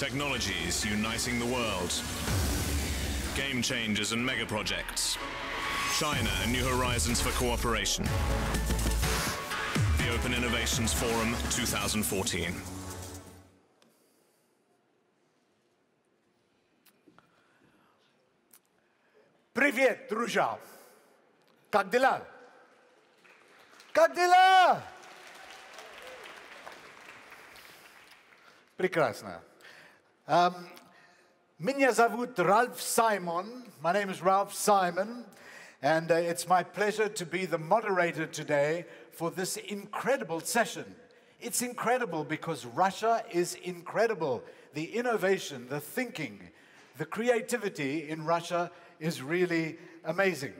Technologies uniting the world. Game changers and mega projects. China and new horizons for cooperation. The Open Innovations Forum 2014. Привет, друзья! Как дела? Как дела? Прекрасно. Меня зовут Ralph Simon. My name is Ralph Simon, and it's my pleasure to be the moderator today for this incredible session. It's incredible because Russia is incredible. The innovation, the thinking, the creativity in Russia is really amazing.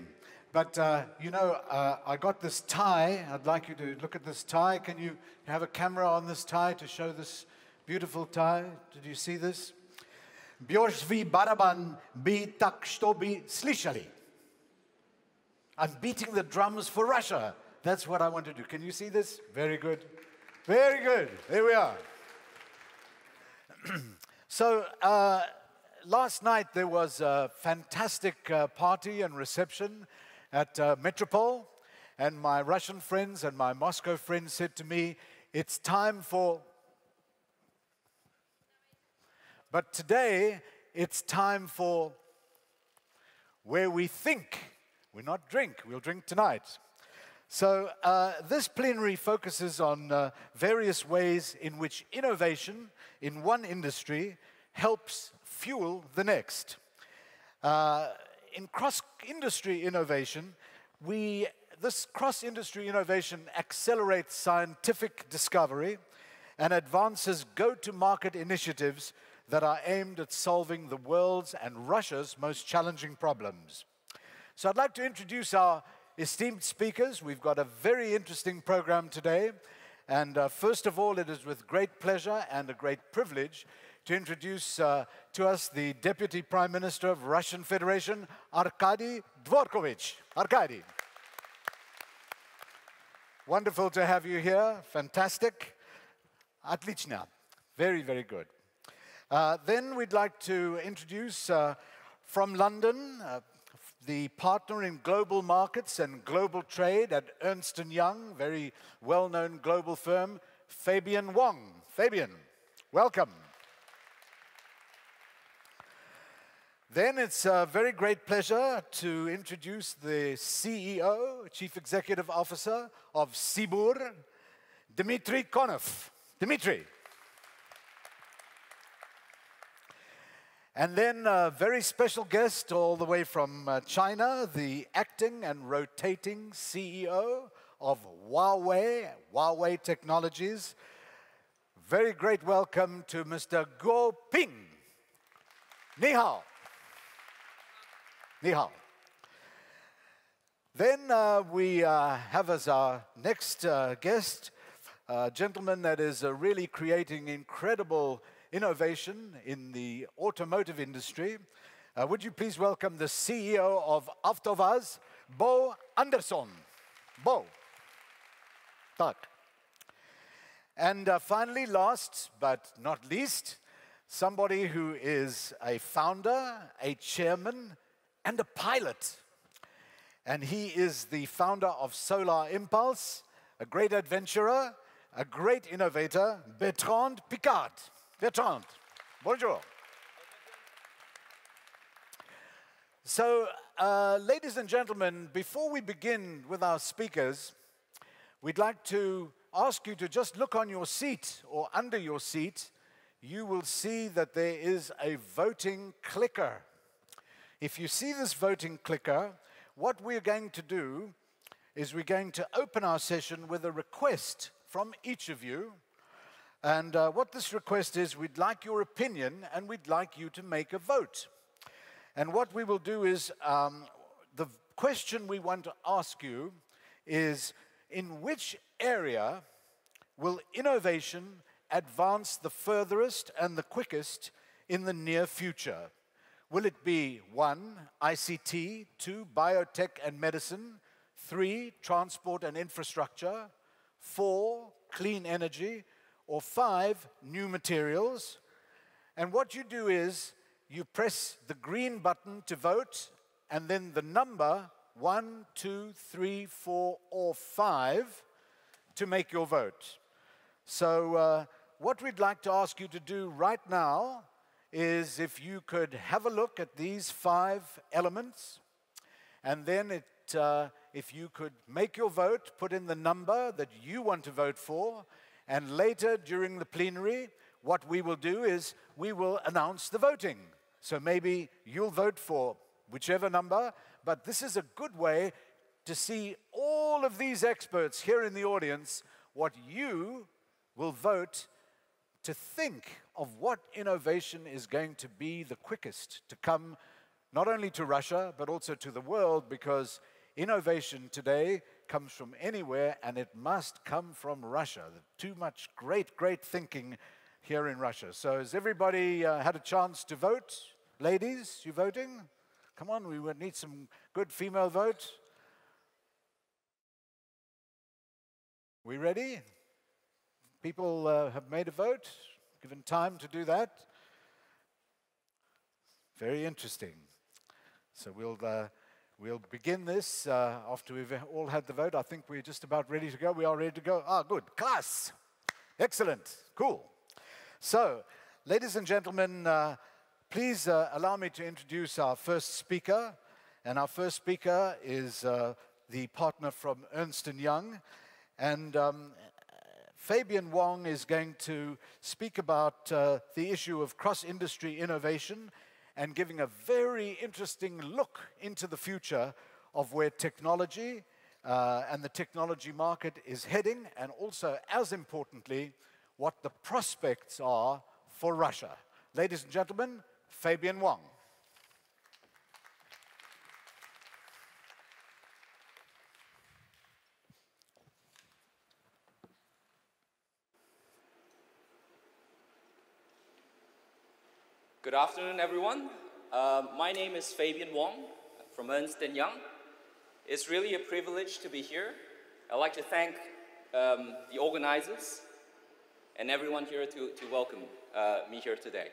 But, I got this tie. I'd like you to look at this tie. Can you have a camera on this tie to show this beautiful tie? Did you see this? Bьешь ви барабан, би так, чтобы слышали. I'm beating the drums for Russia. That's what I want to do. Can you see this? Very good. Very good. There we are. So, last night there was a fantastic party and reception at Metropole, and my Russian friends and my Moscow friends said to me, it's time for... But today, it's time for where we think. We'll not drink, we'll drink tonight. So this plenary focuses on various ways in which innovation in one industry helps fuel the next. In cross-industry innovation, this cross-industry innovation accelerates scientific discovery and advances go-to-market initiatives that are aimed at solving the world's and Russia's most challenging problems. So I'd like to introduce our esteemed speakers. We've got a very interesting program today. And first of all, it is with great pleasure and a great privilege to introduce to us the Deputy Prime Minister of Russian Federation, Arkady Dvorkovich. Arkady. Wonderful to have you here. Fantastic. Отлично. Very, very good. Then we'd like to introduce from London, the partner in global markets and global trade at Ernst & Young, very well-known global firm, Fabian Wong. Fabian, welcome. Then it's a very great pleasure to introduce the CEO, Chief Executive Officer of Sibur, Dmitry Konov. Dmitry. And then a very special guest all the way from China, the acting and rotating CEO of Huawei Technologies. Very great welcome to Mr. Guo Ping. Ni hao. Ni hao. Then we have as our next guest a gentleman that is really creating incredible innovation in the automotive industry. Would you please welcome the CEO of Avtovaz, Bo Andersson. Bo. Tak. And finally, last but not least, somebody who is a founder, a chairman, and a pilot. And he is the founder of Solar Impulse, a great adventurer, a great innovator, Bertrand Piccard. Bertrand, bonjour. So, ladies and gentlemen, before we begin with our speakers, we'd like to ask you to just look on your seat or under your seat. You will see that there is a voting clicker. If you see this voting clicker, what we're going to do is we're going to open our session with a request from each of you. And what this request is, we'd like your opinion and we'd like you to make a vote. And what we will do is, the question we want to ask you is, in which area will innovation advance the furthest and the quickest in the near future? Will it be 1, ICT, 2, biotech and medicine, 3, transport and infrastructure, 4, clean energy, or 5, new materials? And what you do is you press the green button to vote, and then the number 1, 2, 3, 4, or 5 to make your vote. So what we'd like to ask you to do right now is if you could have a look at these 5 elements, and then if you could make your vote, put in the number that you want to vote for, and later during the plenary, what we will do is we will announce the voting. So maybe you'll vote for whichever number, but this is a good way to see all of these experts here in the audience, what you will vote to think of what innovation is going to be the quickest to come not only to Russia, but also to the world, because innovation today comes from anywhere, and it must come from Russia. Too much great thinking here in Russia. So has everybody had a chance to vote? Ladies, you voting? Come on, we would need some good female vote. We ready? People have made a vote, given time to do that. Very interesting. So we'll begin this after we've all had the vote. I think we're just about ready to go. We are ready to go. Ah, good. Class. Excellent. Cool. So, ladies and gentlemen, please allow me to introduce our first speaker. And our first speaker is the partner from Ernst & Young. And Fabian Wong is going to speak about the issue of cross-industry innovation and giving a very interesting look into the future of where technology and the technology market is heading, and also, as importantly, what the prospects are for Russia. Ladies and gentlemen, Fabian Wong. Good afternoon, everyone. My name is Fabian Wong from Ernst & Young. It's really a privilege to be here. I'd like to thank the organizers and everyone here to welcome me here today.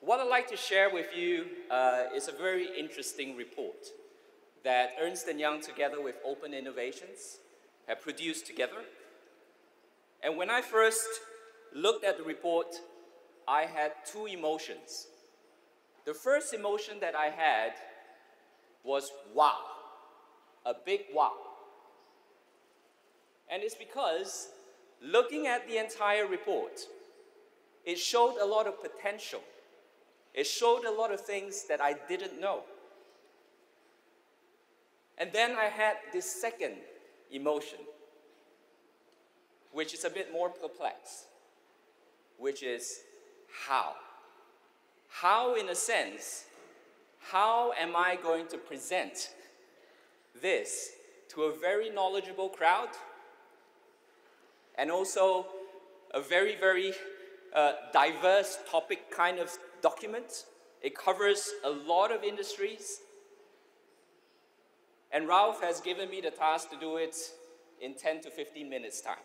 What I'd like to share with you is a very interesting report that Ernst & Young, together with Open Innovations, have produced together. And when I first looked at the report, I had 2 emotions. The first emotion that I had was wow, a big wow. And it's because looking at the entire report, it showed a lot of potential. It showed a lot of things that I didn't know. And then I had this second emotion, which is a bit more perplexed, which is how. How, in a sense, how am I going to present this to a very knowledgeable crowd, and also a very diverse topic kind of document? It covers a lot of industries, and Ralph has given me the task to do it in 10 to 15 minutes time.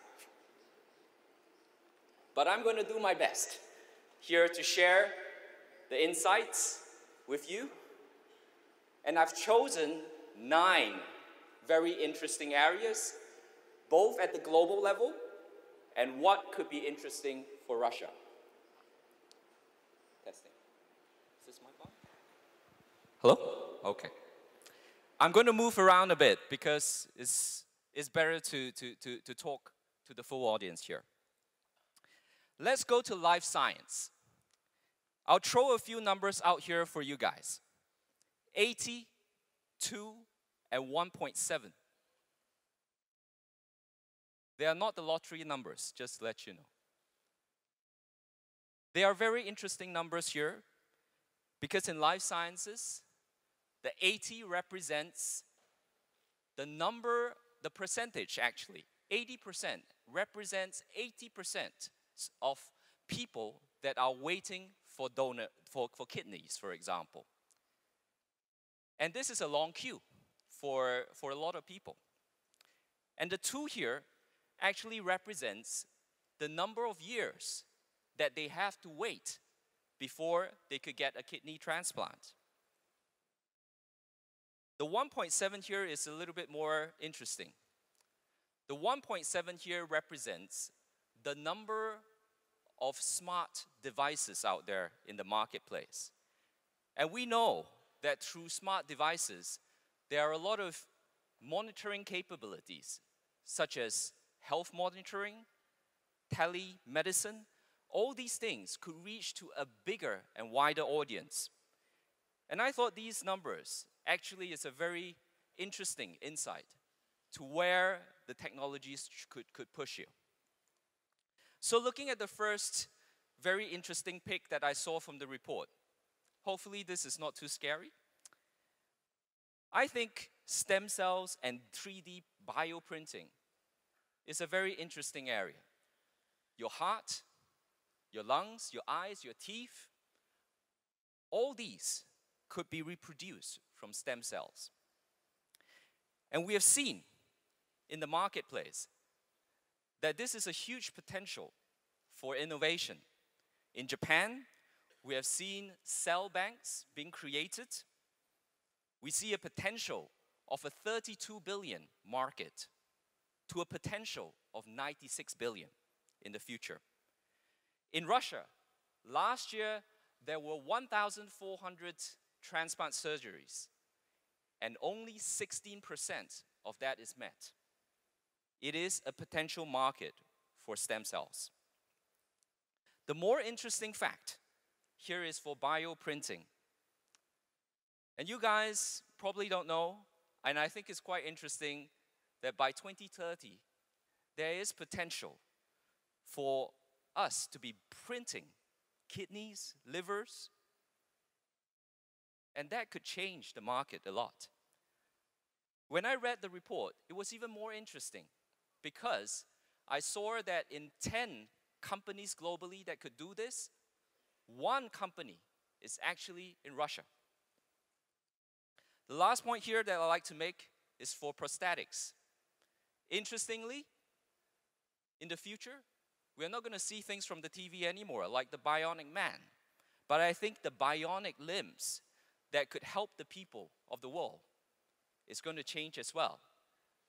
But I'm going to do my best here to share the insights with you. And I've chosen 9 very interesting areas, both at the global level and what could be interesting for Russia. Testing. Is this mic on? Hello? Okay. I'm going to move around a bit because it's better to talk to the full audience here. Let's go to life science. I'll throw a few numbers out here for you guys. 80, 2, and 1.7. They are not the lottery numbers, just to let you know. They are very interesting numbers here because in life sciences, the 80 represents the number, the percentage actually. 80% represents 80% of people that are waiting for kidneys, for example. And this is a long queue for a lot of people. And the 2 here actually represents the number of years that they have to wait before they could get a kidney transplant. The 1.7 here is a little bit more interesting. The 1.7 here represents the number of smart devices out there in the marketplace. And we know that through smart devices, there are a lot of monitoring capabilities, such as health monitoring, telemedicine. All these things could reach to a bigger and wider audience. And I thought these numbers actually is a very interesting insight to where the technologies could push you. So looking at the first very interesting pick that I saw from the report, hopefully this is not too scary. I think stem cells and 3D bioprinting is a very interesting area. Your heart, your lungs, your eyes, your teeth, all these could be reproduced from stem cells. And we have seen in the marketplace that this is a huge potential for innovation. In Japan, we have seen cell banks being created. We see a potential of a 32 billion market to a potential of 96 billion in the future. In Russia, last year, there were 1,400 transplant surgeries, and only 16% of that is met. It is a potential market for stem cells. The more interesting fact here is for bioprinting. And you guys probably don't know, and I think it's quite interesting that by 2030, there is potential for us to be printing kidneys, livers, and that could change the market a lot. When I read the report, it was even more interesting because I saw that in 10 companies globally that could do this, one company is actually in Russia. The last point here that I'd like to make is for prosthetics. Interestingly, in the future, we're not going to see things from the TV anymore, like the bionic man. But I think the bionic limbs that could help the people of the world is going to change as well.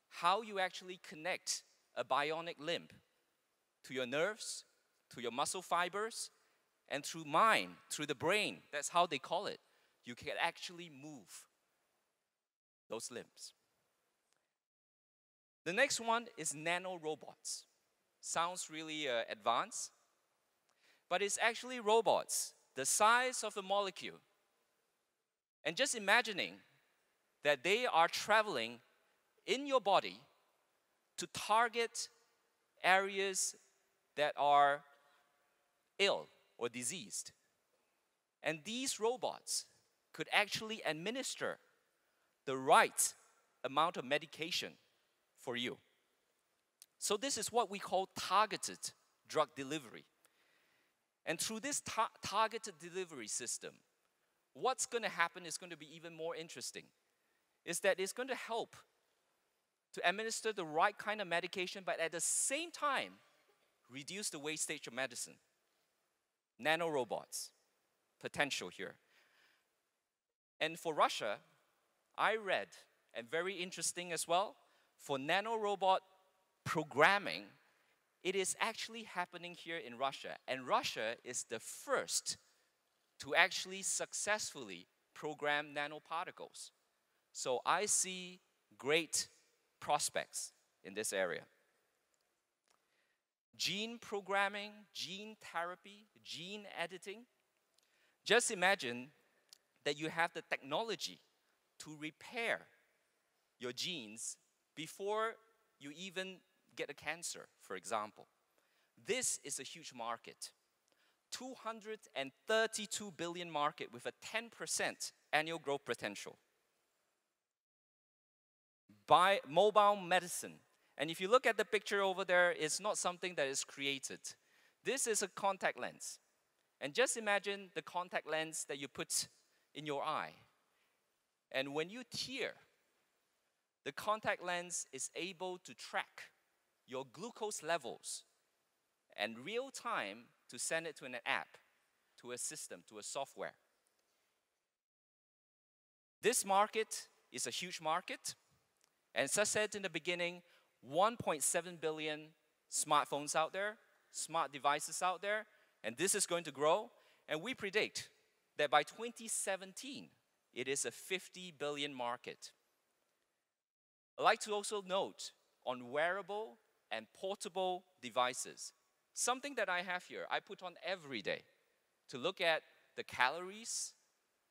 How you actually connect a bionic limb to your nerves, to your muscle fibers, and through mind, through the brain, that's how they call it, you can actually move those limbs. The next one is nanorobots. Sounds really advanced, but it's actually robots the size of a molecule. And just imagining that they are traveling in your body to target areas that are ill or diseased. And these robots could actually administer the right amount of medication for you. So this is what we call targeted drug delivery. And through this targeted delivery system, what's going to happen is going to be even more interesting. Is that it's going to help to administer the right kind of medication, but at the same time, reduce the wastage of medicine. Nanorobots, potential here. And for Russia, I read, and very interesting as well, for nanorobot programming, it is actually happening here in Russia. And Russia is the first to actually successfully program nanoparticles. So I see great prospects in this area. Gene programming, gene therapy, gene editing. Just imagine that you have the technology to repair your genes before you even get a cancer, for example. This is a huge market. 232 billion market with a 10% annual growth potential. By mobile medicine. And if you look at the picture over there, it's not something that is created. This is a contact lens. And just imagine the contact lens that you put in your eye. And when you tear, the contact lens is able to track your glucose levels and real time to send it to an app. to a system, to a software. This market is a huge market. And as I said in the beginning, 1.7 billion smartphones out there, smart devices out there, and this is going to grow. And we predict that by 2017, it is a 50 billion market. I'd like to also note on wearable and portable devices, something that I have here, I put on every day to look at the calories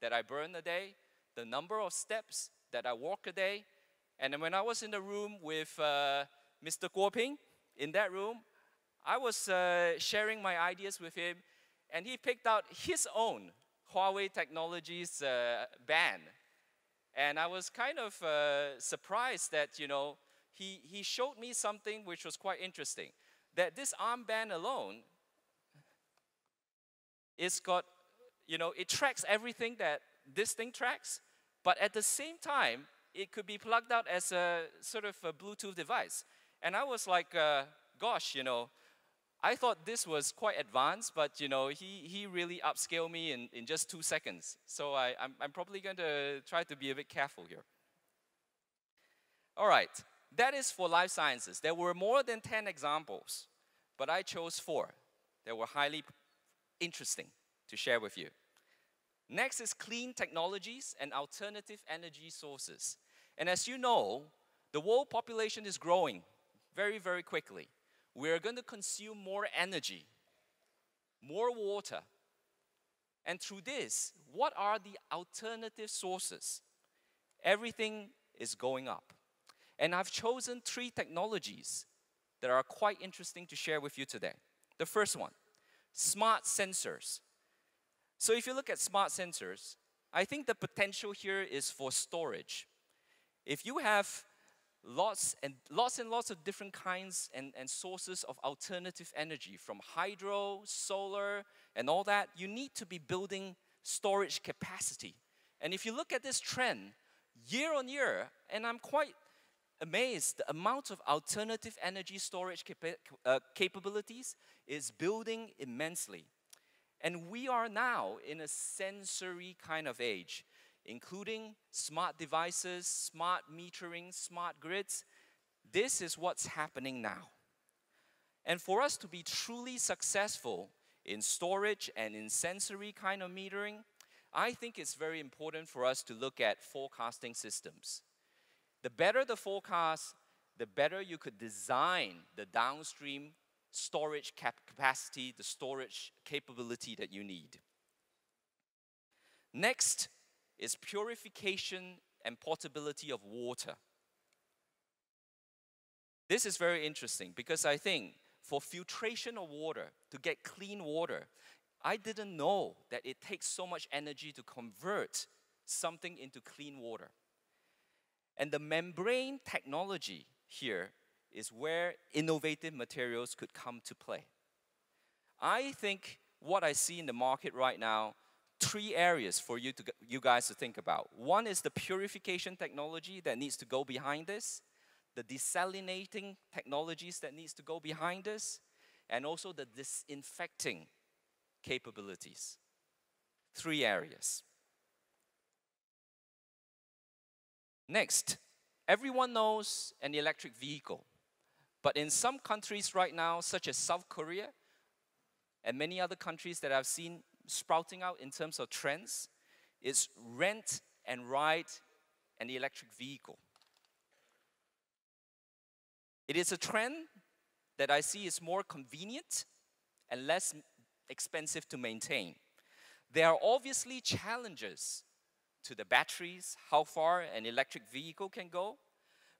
that I burn a day, the number of steps that I walk a day. And then when I was in the room with Mr. Guo Ping, in that room, I was sharing my ideas with him, and he picked out his own Huawei Technologies band. And I was kind of surprised that, you know, he showed me something which was quite interesting. That this armband alone, it's got, you know, it tracks everything that this thing tracks, but at the same time, it could be plugged out as a sort of a Bluetooth device. And I was like, gosh, you know, I thought this was quite advanced, but you know, he really upscaled me in just 2 seconds. So I'm probably going to try to be a bit careful here. All right, that is for life sciences. There were more than 10 examples, but I chose 4 that were highly interesting to share with you. Next is clean technologies and alternative energy sources. And as you know, the world population is growing very, very quickly. We're going to consume more energy, more water. And through this, what are the alternative sources? Everything is going up. And I've chosen 3 technologies that are quite interesting to share with you today. The first one, smart sensors. So if you look at smart sensors, I think the potential here is for storage. If you have lots and lots of different kinds and sources of alternative energy, from hydro, solar, and all that, you need to be building storage capacity. And if you look at this trend, year on year, and I'm quite amazed, the amount of alternative energy storage capabilities is building immensely. And we are now in a sensory kind of age, including smart devices, smart metering, smart grids. This is what's happening now. And for us to be truly successful in storage and in sensory kind of metering, I think it's very important for us to look at forecasting systems. The better the forecast, the better you could design the downstream storage capacity, the storage capability that you need. Next is purification and portability of water. This is very interesting because I think for filtration of water, to get clean water, I didn't know that it takes so much energy to convert something into clean water. And the membrane technology here is where innovative materials could come to play. I think what I see in the market right now, 3 areas for you guys to think about. One is the purification technology that needs to go behind this, the desalinating technologies that needs to go behind this, and also the disinfecting capabilities. 3 areas. Next, everyone knows an electric vehicle. But in some countries right now, such as South Korea, and many other countries that I've seen sprouting out in terms of trends, is rent and ride an electric vehicle. It is a trend that I see is more convenient and less expensive to maintain. There are obviously challenges to the batteries, how far an electric vehicle can go.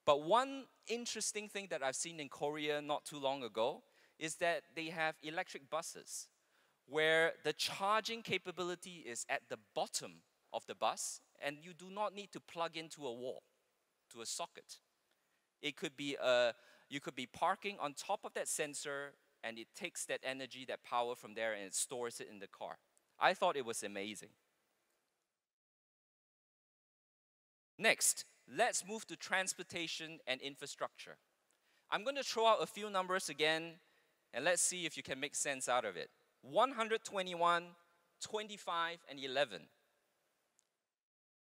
But one interesting thing that I've seen in Korea not too long ago is that they have electric buses where the charging capability is at the bottom of the bus and you do not need to plug into a wall, to a socket. It could be you could be parking on top of that sensor and it takes that energy, that power from there and it stores it in the car. I thought it was amazing. Next, let's move to transportation and infrastructure. I'm going to throw out a few numbers again, and let's see if you can make sense out of it. 121 25, and 11.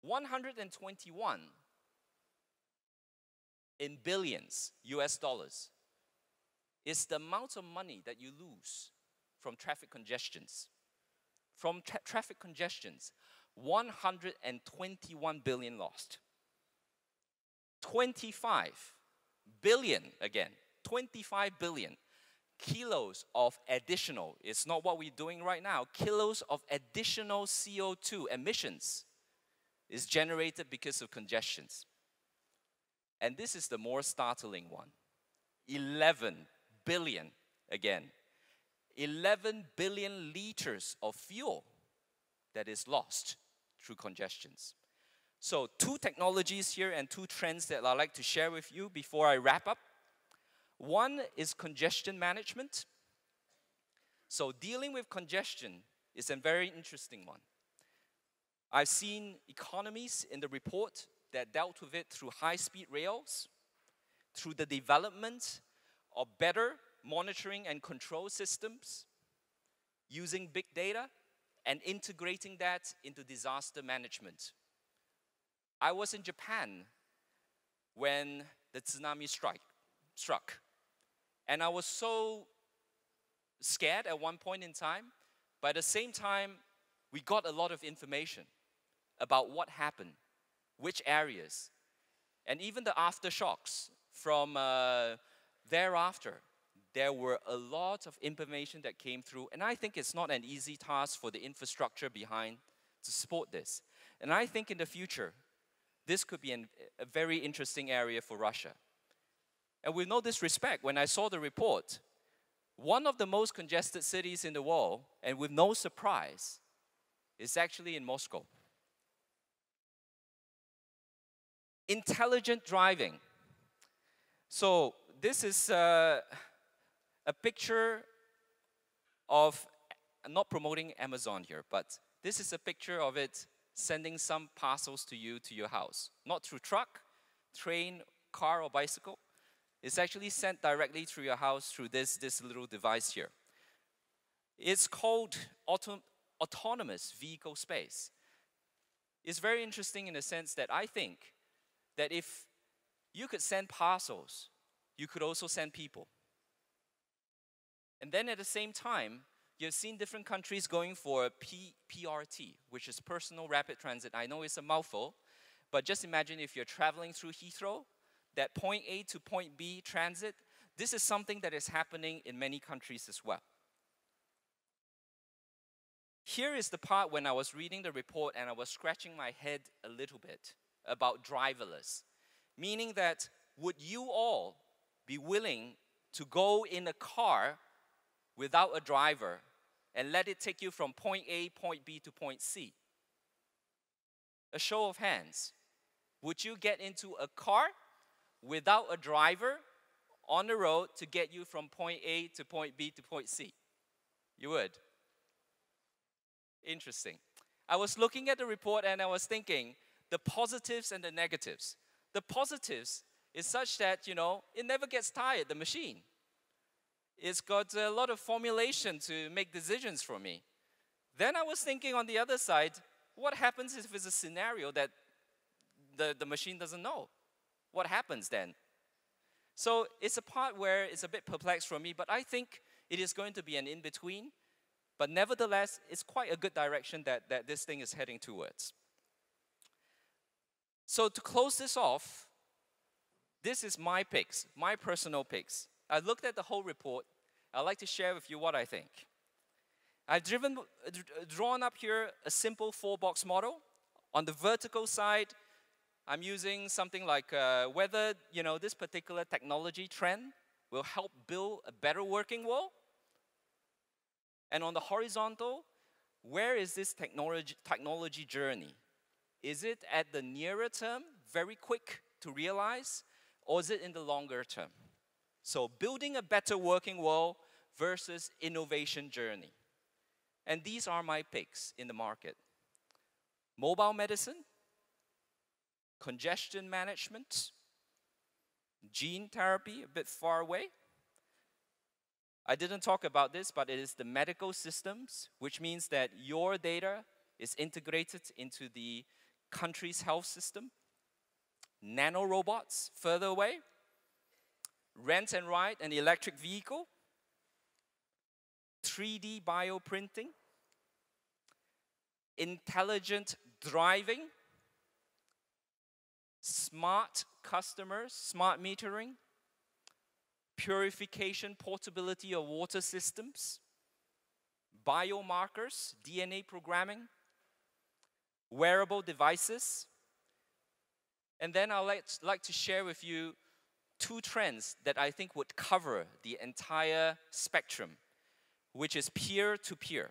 121 in billions US dollars is the amount of money that you lose from traffic congestions. From traffic congestions, 121 billion lost. 25 billion, again, 25 billion kilos of additional, it's not what we're doing right now, kilos of additional CO2 emissions is generated because of congestions. And this is the more startling one. 11 billion, again, 11 billion liters of fuel that is lost through congestions. So 2 technologies here and 2 trends that I'd like to share with you before I wrap up. One is congestion management. So dealing with congestion is a very interesting one. I've seen economies in the report that dealt with it through high-speed rails, through the development of better monitoring and control systems, using big data, and integrating that into disaster management. I was in Japan when the tsunami struck. And I was so scared at one point in time, but at the same time, we got a lot of information about what happened, which areas, and even the aftershocks from thereafter. There were a lot of information that came through, and I think it's not an easy task for the infrastructure behind to support this. And I think in the future, this could be a very interesting area for Russia. And with no disrespect, when I saw the report, one of the most congested cities in the world, and with no surprise, is actually in Moscow. Intelligent driving. So this is a picture of, I'm not promoting Amazon here, but this is a picture of it sending some parcels to you to your house. Not through truck, train, car, or bicycle. It's actually sent directly through your house through this little device here. It's called autonomous vehicle space. It's very interesting in the sense that I think that if you could send parcels, you could also send people. And then at the same time, you've seen different countries going for PRT, which is Personal Rapid Transit. I know it's a mouthful, but just imagine if you're traveling through Heathrow, that point A to point B transit, this is something that is happening in many countries as well. Here is the part when I was reading the report and I was scratching my head a little bit about driverless. Meaning that, would you all be willing to go in a car without a driver and let it take you from point A, point B to point C? A show of hands. Would you get into a car without a driver on the road to get you from point A to point B to point C? You would. Interesting. I was looking at the report and I was thinking the positives and the negatives. The positives is such that, it never gets tired, the machine. It's got a lot of formulation to make decisions for me. Then I was thinking on the other side, what happens if it's a scenario that the machine doesn't know? What happens then? So it's a part where it's a bit perplexed for me, but I think it is going to be an in-between. But nevertheless, it's quite a good direction that this thing is heading towards. So to close this off, this is my picks, my personal picks. I looked at the whole report. I'd like to share with you what I think. I've drawn up here a simple 4-box model. On the vertical side, I'm using something like whether this particular technology trend will help build a better working world. And on the horizontal, where is this technology journey? Is it at the nearer term, very quick to realize, or is it in the longer term? So building a better working world versus innovation journey. And these are my picks in the market. Mobile medicine, congestion management, gene therapy, a bit far away. I didn't talk about this, but it is the medical systems, which means that your data is integrated into the country's health system. Nanorobots further away. Rent and ride an electric vehicle. 3D bioprinting. Intelligent driving. Smart customers, smart metering. Purification, portability of water systems. Biomarkers, DNA programming. Wearable devices. And then I'd like to share with you two trends that I think would cover the entire spectrum, which is peer-to-peer.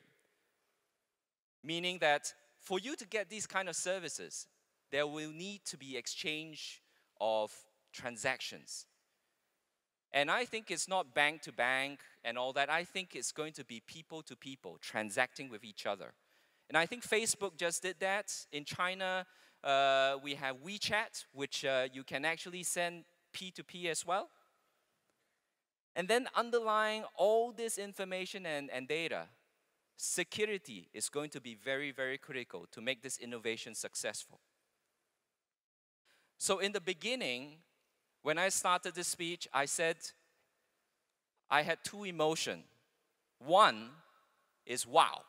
Meaning that for you to get these kind of services, there will need to be exchange of transactions. And I think it's not bank to bank and all that. I think it's going to be people to people transacting with each other. And I think Facebook just did that. In China, we have WeChat, which you can actually send P2P as well. And then underlying all this information and data, security is going to be very, very critical to make this innovation successful. So in the beginning, when I started this speech, I said I had two emotions. One is wow.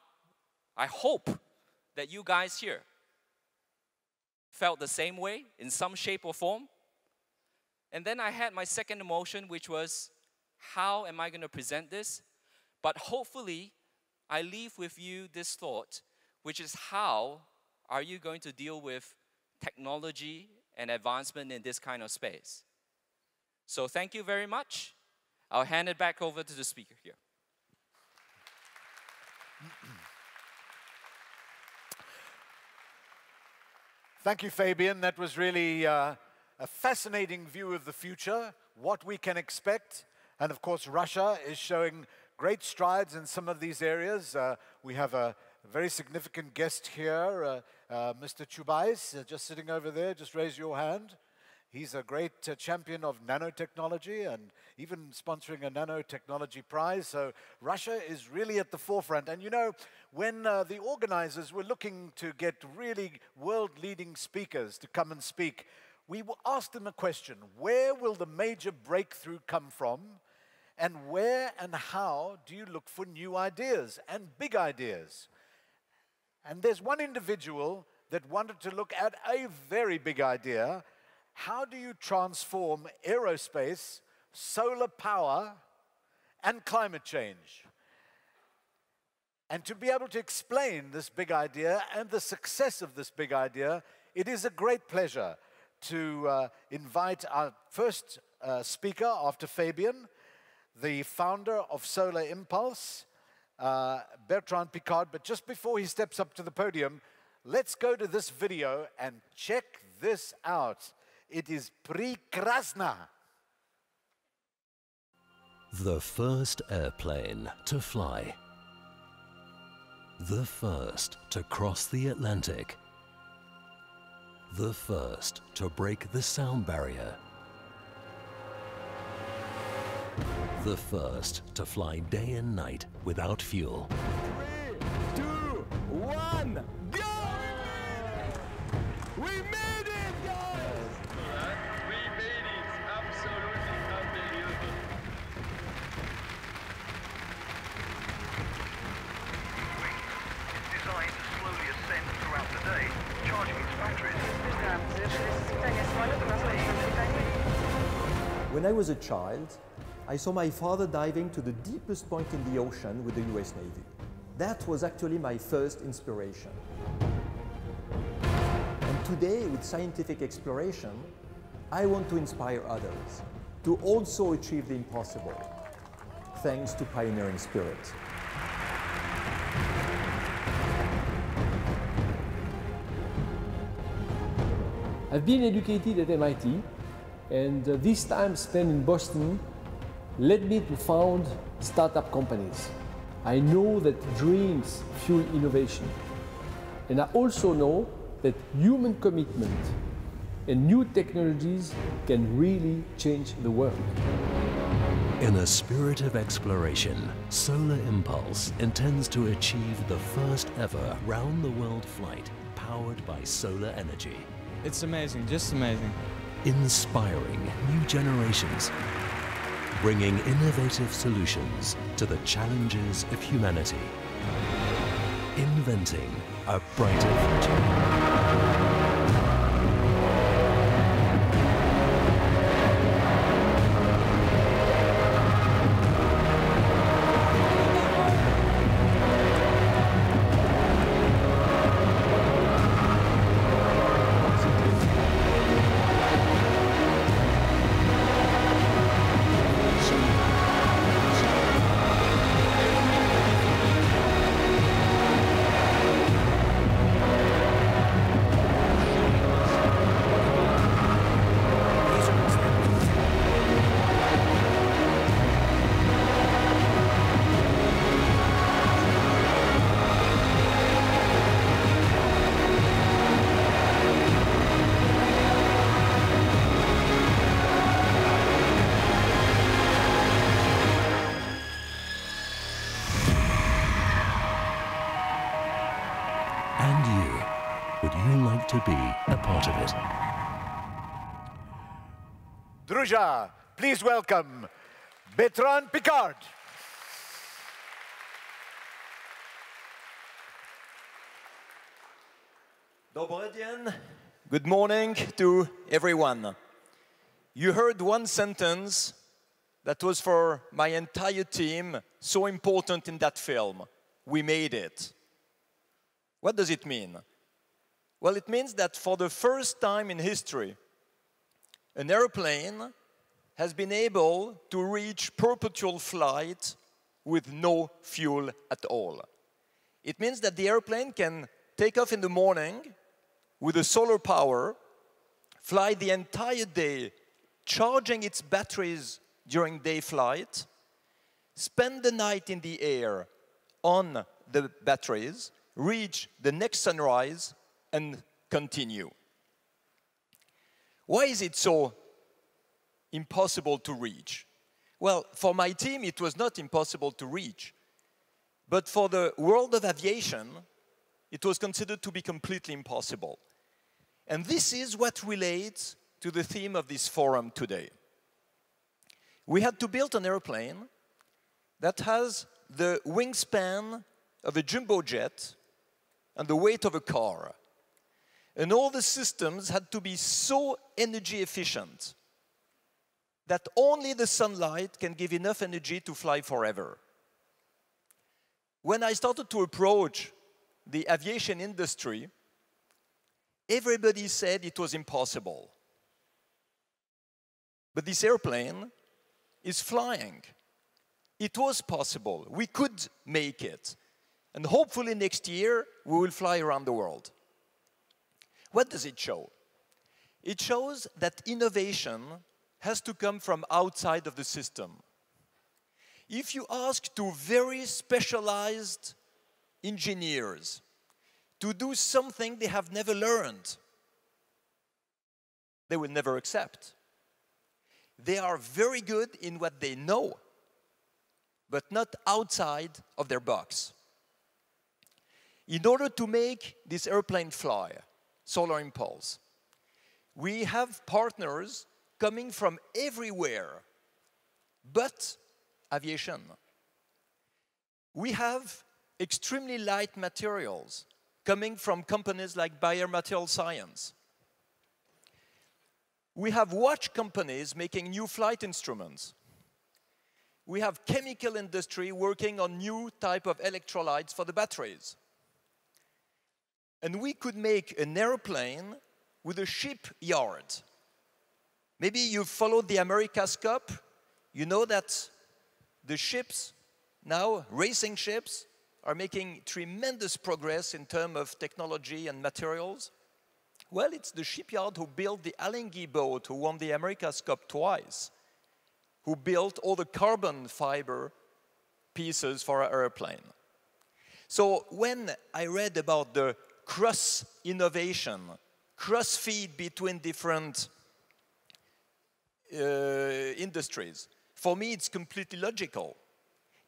I hope that you guys here felt the same way in some shape or form. And then I had my second emotion, which was, how am I going to present this? But hopefully, I leave with you this thought, which is how are you going to deal with technology and advancement in this kind of space? So thank you very much. I'll hand it back over to the speaker here. Thank you, Fabian. That was really a fascinating view of the future, what we can expect. And of course, Russia is showing great strides in some of these areas. We have a very significant guest here, Mr. Chubais, just sitting over there. Just raise your hand. He's a great champion of nanotechnology and even sponsoring a nanotechnology prize. So Russia is really at the forefront. And you know, when the organizers were looking to get really world-leading speakers to come and speak, we asked them a question: where will the major breakthrough come from? And where and how do you look for new ideas and big ideas? And there's one individual that wanted to look at a very big idea. How do you transform aerospace, solar power, and climate change? And to be able to explain this big idea and the success of this big idea, it is a great pleasure to invite our first speaker after Fabian, the founder of Solar Impulse, Bertrand Piccard. But just before he steps up to the podium, let's go to this video and check this out. It is prekrasna. The first airplane to fly. The first to cross the Atlantic. The first to break the sound barrier. The first to fly day and night without fuel. 3, 2, 1, go! We made it, guys! We made it! Absolutely unbelievable. It's designed to slowly ascend throughout the day, charging its batteries. When I was a child, I saw my father diving to the deepest point in the ocean with the US Navy. That was actually my first inspiration. And today, with scientific exploration, I want to inspire others to also achieve the impossible, thanks to pioneering spirit. I've been educated at MIT, and this time spent in Boston led me to found startup companies. I know that dreams fuel innovation, and I also know that human commitment and new technologies can really change the world. In a spirit of exploration, Solar Impulse intends to achieve the first ever round-the-world flight powered by solar energy. It's amazing, just amazing. Inspiring new generations, bringing innovative solutions to the challenges of humanity. Inventing a brighter future. To be a part of it. Druja, please welcome Bertrand Piccard. Dobry dzień. Good morning to everyone. You heard one sentence that was for my entire team so important in that film. We made it. What does it mean? Well, it means that for the first time in history, an airplane has been able to reach perpetual flight with no fuel at all. It means that the airplane can take off in the morning with a solar power, fly the entire day charging its batteries during day flight, spend the night in the air on the batteries, reach the next sunrise, and continue. Why is it so impossible to reach? Well, for my team, it was not impossible to reach. But for the world of aviation, it was considered to be completely impossible. And this is what relates to the theme of this forum today. We had to build an airplane that has the wingspan of a jumbo jet and the weight of a car. And all the systems had to be so energy efficient that only the sunlight can give enough energy to fly forever. When I started to approach the aviation industry, everybody said it was impossible. But this airplane is flying. It was possible. We could make it. And hopefully next year, we will fly around the world. What does it show? It shows that innovation has to come from outside of the system. If you ask two very specialized engineers to do something they have never learned, they will never accept. They are very good in what they know, but not outside of their box. In order to make this airplane fly, Solar Impulse, we have partners coming from everywhere but aviation. We have extremely light materials coming from companies like Bayer Material Science. We have watch companies making new flight instruments. We have chemical industry working on new type of electrolytes for the batteries. And we could make an airplane with a shipyard. Maybe you followed the America's Cup. You know that the ships now, racing ships, are making tremendous progress in terms of technology and materials. Well, it's the shipyard who built the Alinghi boat, who won the America's Cup twice, who built all the carbon fiber pieces for our airplane. So when I read about the cross-innovation, cross-feed between different industries, For me, it's completely logical.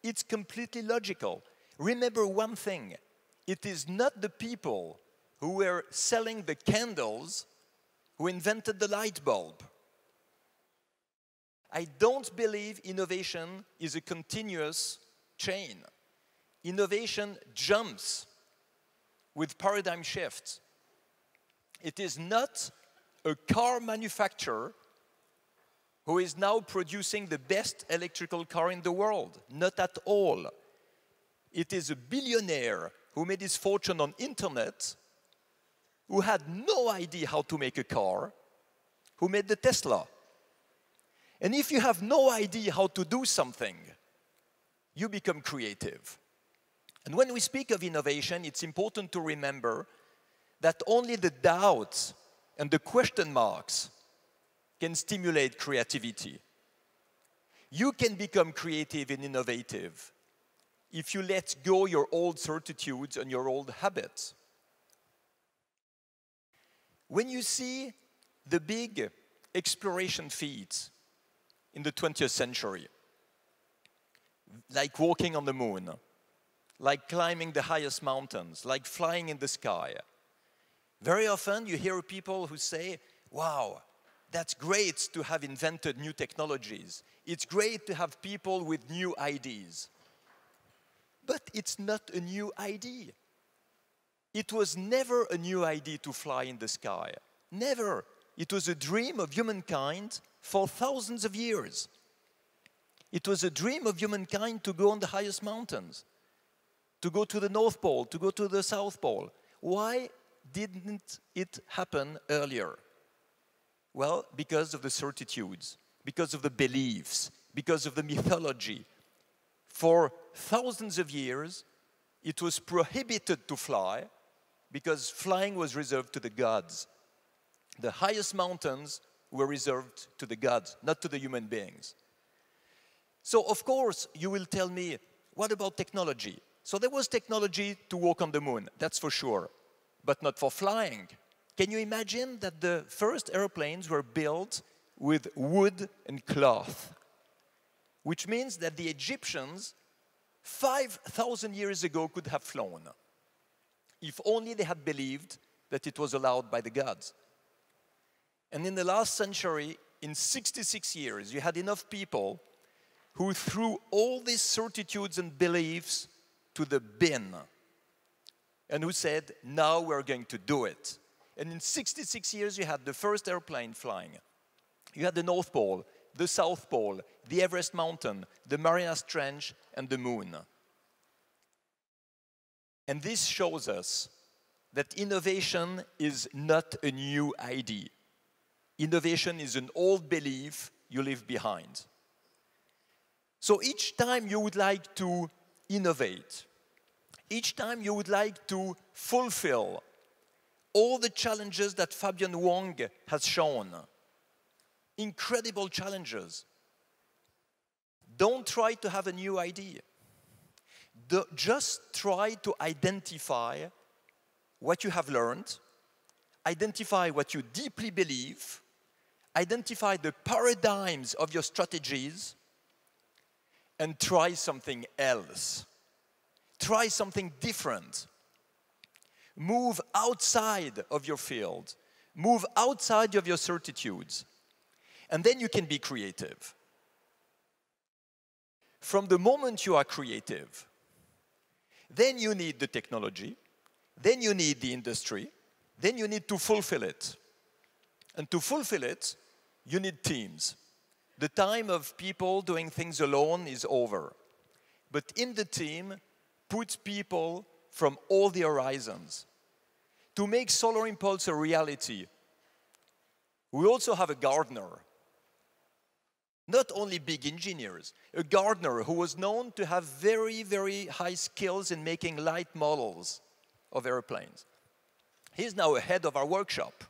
It's completely logical. Remember one thing. It is not the people who were selling the candles who invented the light bulb. I don't believe innovation is a continuous chain. Innovation jumps with paradigm shifts. It is not a car manufacturer who is now producing the best electrical car in the world. Not at all. It is a billionaire who made his fortune on internet, who had no idea how to make a car, who made the Tesla. And if you have no idea how to do something, you become creative. And when we speak of innovation, it's important to remember that only the doubts and the question marks can stimulate creativity. You can become creative and innovative if you let go your old certitudes and your old habits. When you see the big exploration feats in the 20th century, like walking on the moon, like climbing the highest mountains, like flying in the sky, very often you hear people who say, wow, that's great to have invented new technologies. It's great to have people with new ideas. But it's not a new idea. It was never a new idea to fly in the sky. Never. It was a dream of humankind for thousands of years. It was a dream of humankind to go on the highest mountains, to go to the North Pole, to go to the South Pole. Why didn't it happen earlier? Well, because of the certitudes, because of the beliefs, because of the mythology. For thousands of years, it was prohibited to fly because flying was reserved to the gods. The highest mountains were reserved to the gods, not to the human beings. So, of course, you will tell me, what about technology? So there was technology to walk on the moon, that's for sure, but not for flying. Can you imagine that the first airplanes were built with wood and cloth? Which means that the Egyptians, 5,000 years ago, could have flown, if only they had believed that it was allowed by the gods. And in the last century, in 66 years, you had enough people who threw all these certitudes and beliefs to the bin, and who said, now we're going to do it. And in 66 years, you had the first airplane flying. You had the North Pole, the South Pole, the Everest Mountain, the Marianas Trench, and the moon. And this shows us that innovation is not a new idea. Innovation is an old belief you leave behind. So each time you would like to innovate, each time you would like to fulfill all the challenges that Fabian Wong has shown, incredible challenges, don't try to have a new idea. Just try to identify what you have learned, identify what you deeply believe, identify the paradigms of your strategies, and try something else. Try something different. Move outside of your field. Move outside of your certitudes. And then you can be creative. From the moment you are creative, then you need the technology, then you need the industry, then you need to fulfill it. And to fulfill it, you need teams. The time of people doing things alone is over. But in the team, put people from all the horizons. To make Solar Impulse a reality, we also have a gardener. Not only big engineers, a gardener who was known to have very, very high skills in making light models of airplanes. He's now head of our workshop.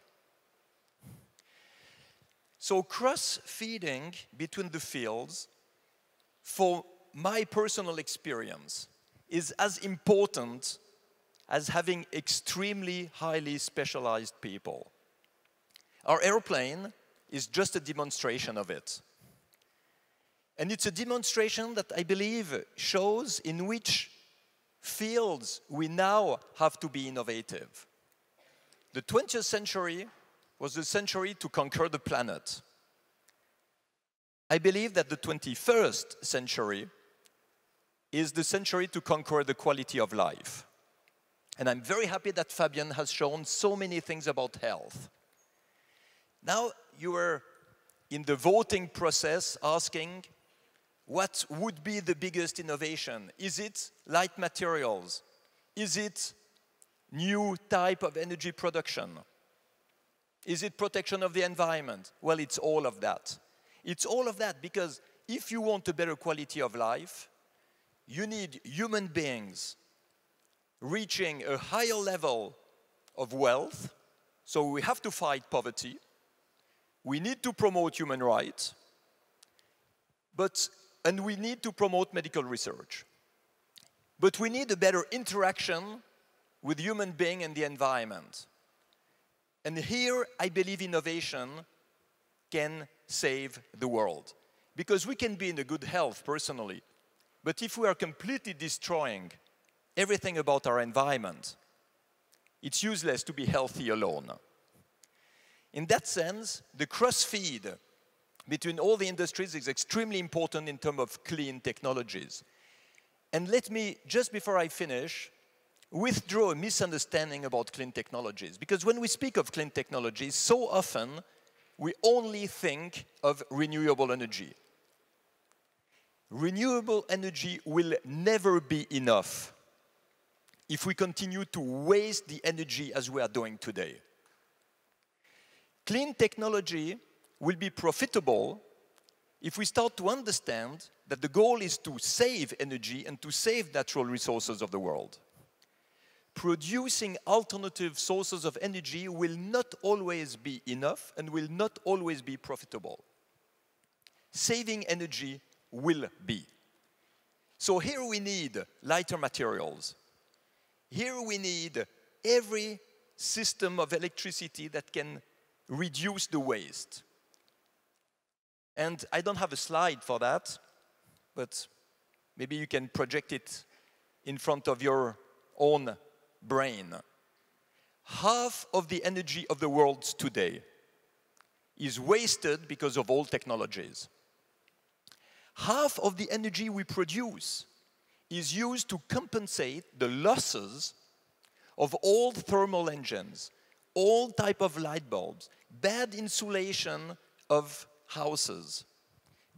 So cross-feeding between the fields, for my personal experience, is as important as having extremely highly specialized people. Our airplane is just a demonstration of it. And it's a demonstration that I believe shows in which fields we now have to be innovative. The 20th century was the century to conquer the planet. I believe that the 21st century is the century to conquer the quality of life. And I'm very happy that Fabian has shown so many things about health. Now you are in the voting process asking what would be the biggest innovation? Is it light materials? Is it new type of energy production? Is it protection of the environment? Well, it's all of that. It's all of that because if you want a better quality of life, you need human beings reaching a higher level of wealth. So we have to fight poverty. We need to promote human rights. And we need to promote medical research. But we need a better interaction with human beings and the environment. And here, I believe innovation can save the world. Because we can be in a good health personally, but if we are completely destroying everything about our environment, it's useless to be healthy alone. In that sense, the cross-feed between all the industries is extremely important in terms of clean technologies. And let me, just before I finish, withdraw a misunderstanding about clean technologies. Because when we speak of clean technologies, so often we only think of renewable energy. Renewable energy will never be enough if we continue to waste the energy as we are doing today. Clean technology will be profitable if we start to understand that the goal is to save energy and to save natural resources of the world. Producing alternative sources of energy will not always be enough and will not always be profitable. Saving energy will be. So here we need lighter materials. Here we need every system of electricity that can reduce the waste. And I don't have a slide for that, but maybe you can project it in front of your own brain. Half of the energy of the world today is wasted because of old technologies. Half of the energy we produce is used to compensate the losses of old thermal engines, old type of light bulbs, bad insulation of houses,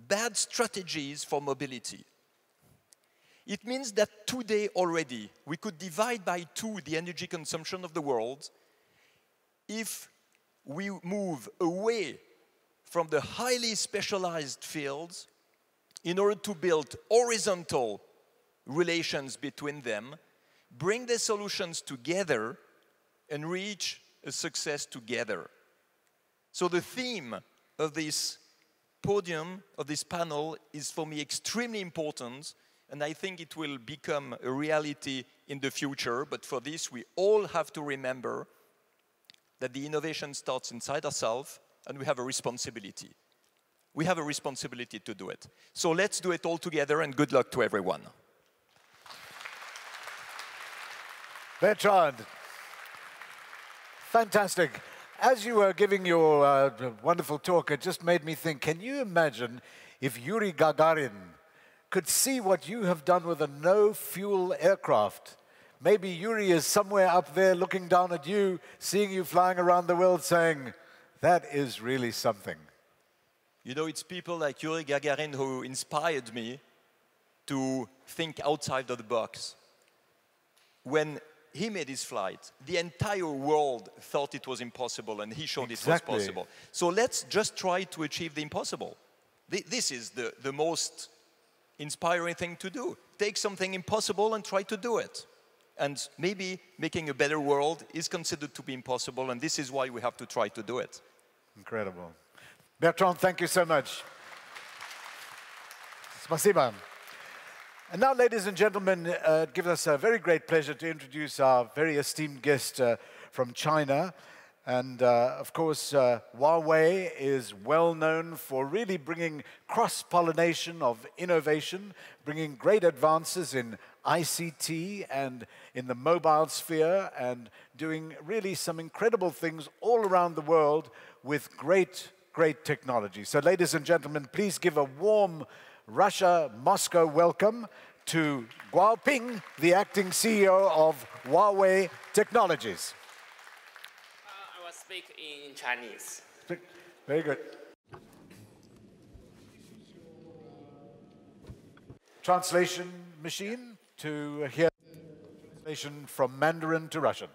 bad strategies for mobility. It means that today already we could divide by 2 the energy consumption of the world if we move away from the highly specialized fields in order to build horizontal relations between them, bring the solutions together, and reach a success together. So the theme of this podium, of this panel, is for me extremely important, and I think it will become a reality in the future. But for this, we all have to remember that the innovation starts inside ourselves, and we have a responsibility. We have a responsibility to do it. So let's do it all together, and good luck to everyone. Bertrand, fantastic. As you were giving your wonderful talk, it just made me think, can you imagine if Yuri Gagarin could see what you have done with a no-fuel aircraft? Maybe Yuri is somewhere up there looking down at you, seeing you flying around the world, saying, that is really something. You know, it's people like Yuri Gagarin who inspired me to think outside of the box. When he made his flight, the entire world thought it was impossible, and he showed it was possible. So let's just try to achieve the impossible. This is the most inspiring thing to do. Take something impossible and try to do it. And maybe making a better world is considered to be impossible, and this is why we have to try to do it. Incredible. Bertrand, thank you so much. Spasiba. And now, ladies and gentlemen, it gives us a very great pleasure to introduce our very esteemed guest from China. And of course, Huawei is well known for really bringing cross-pollination of innovation, bringing great advances in ICT and in the mobile sphere, and doing really some incredible things all around the world with great technology. So ladies and gentlemen, please give a warm Russia, Moscow welcome to Guo Ping, the acting CEO of Huawei Technologies. I will speak in Chinese. Very good. Translation machine to hear translation from Mandarin to Russian.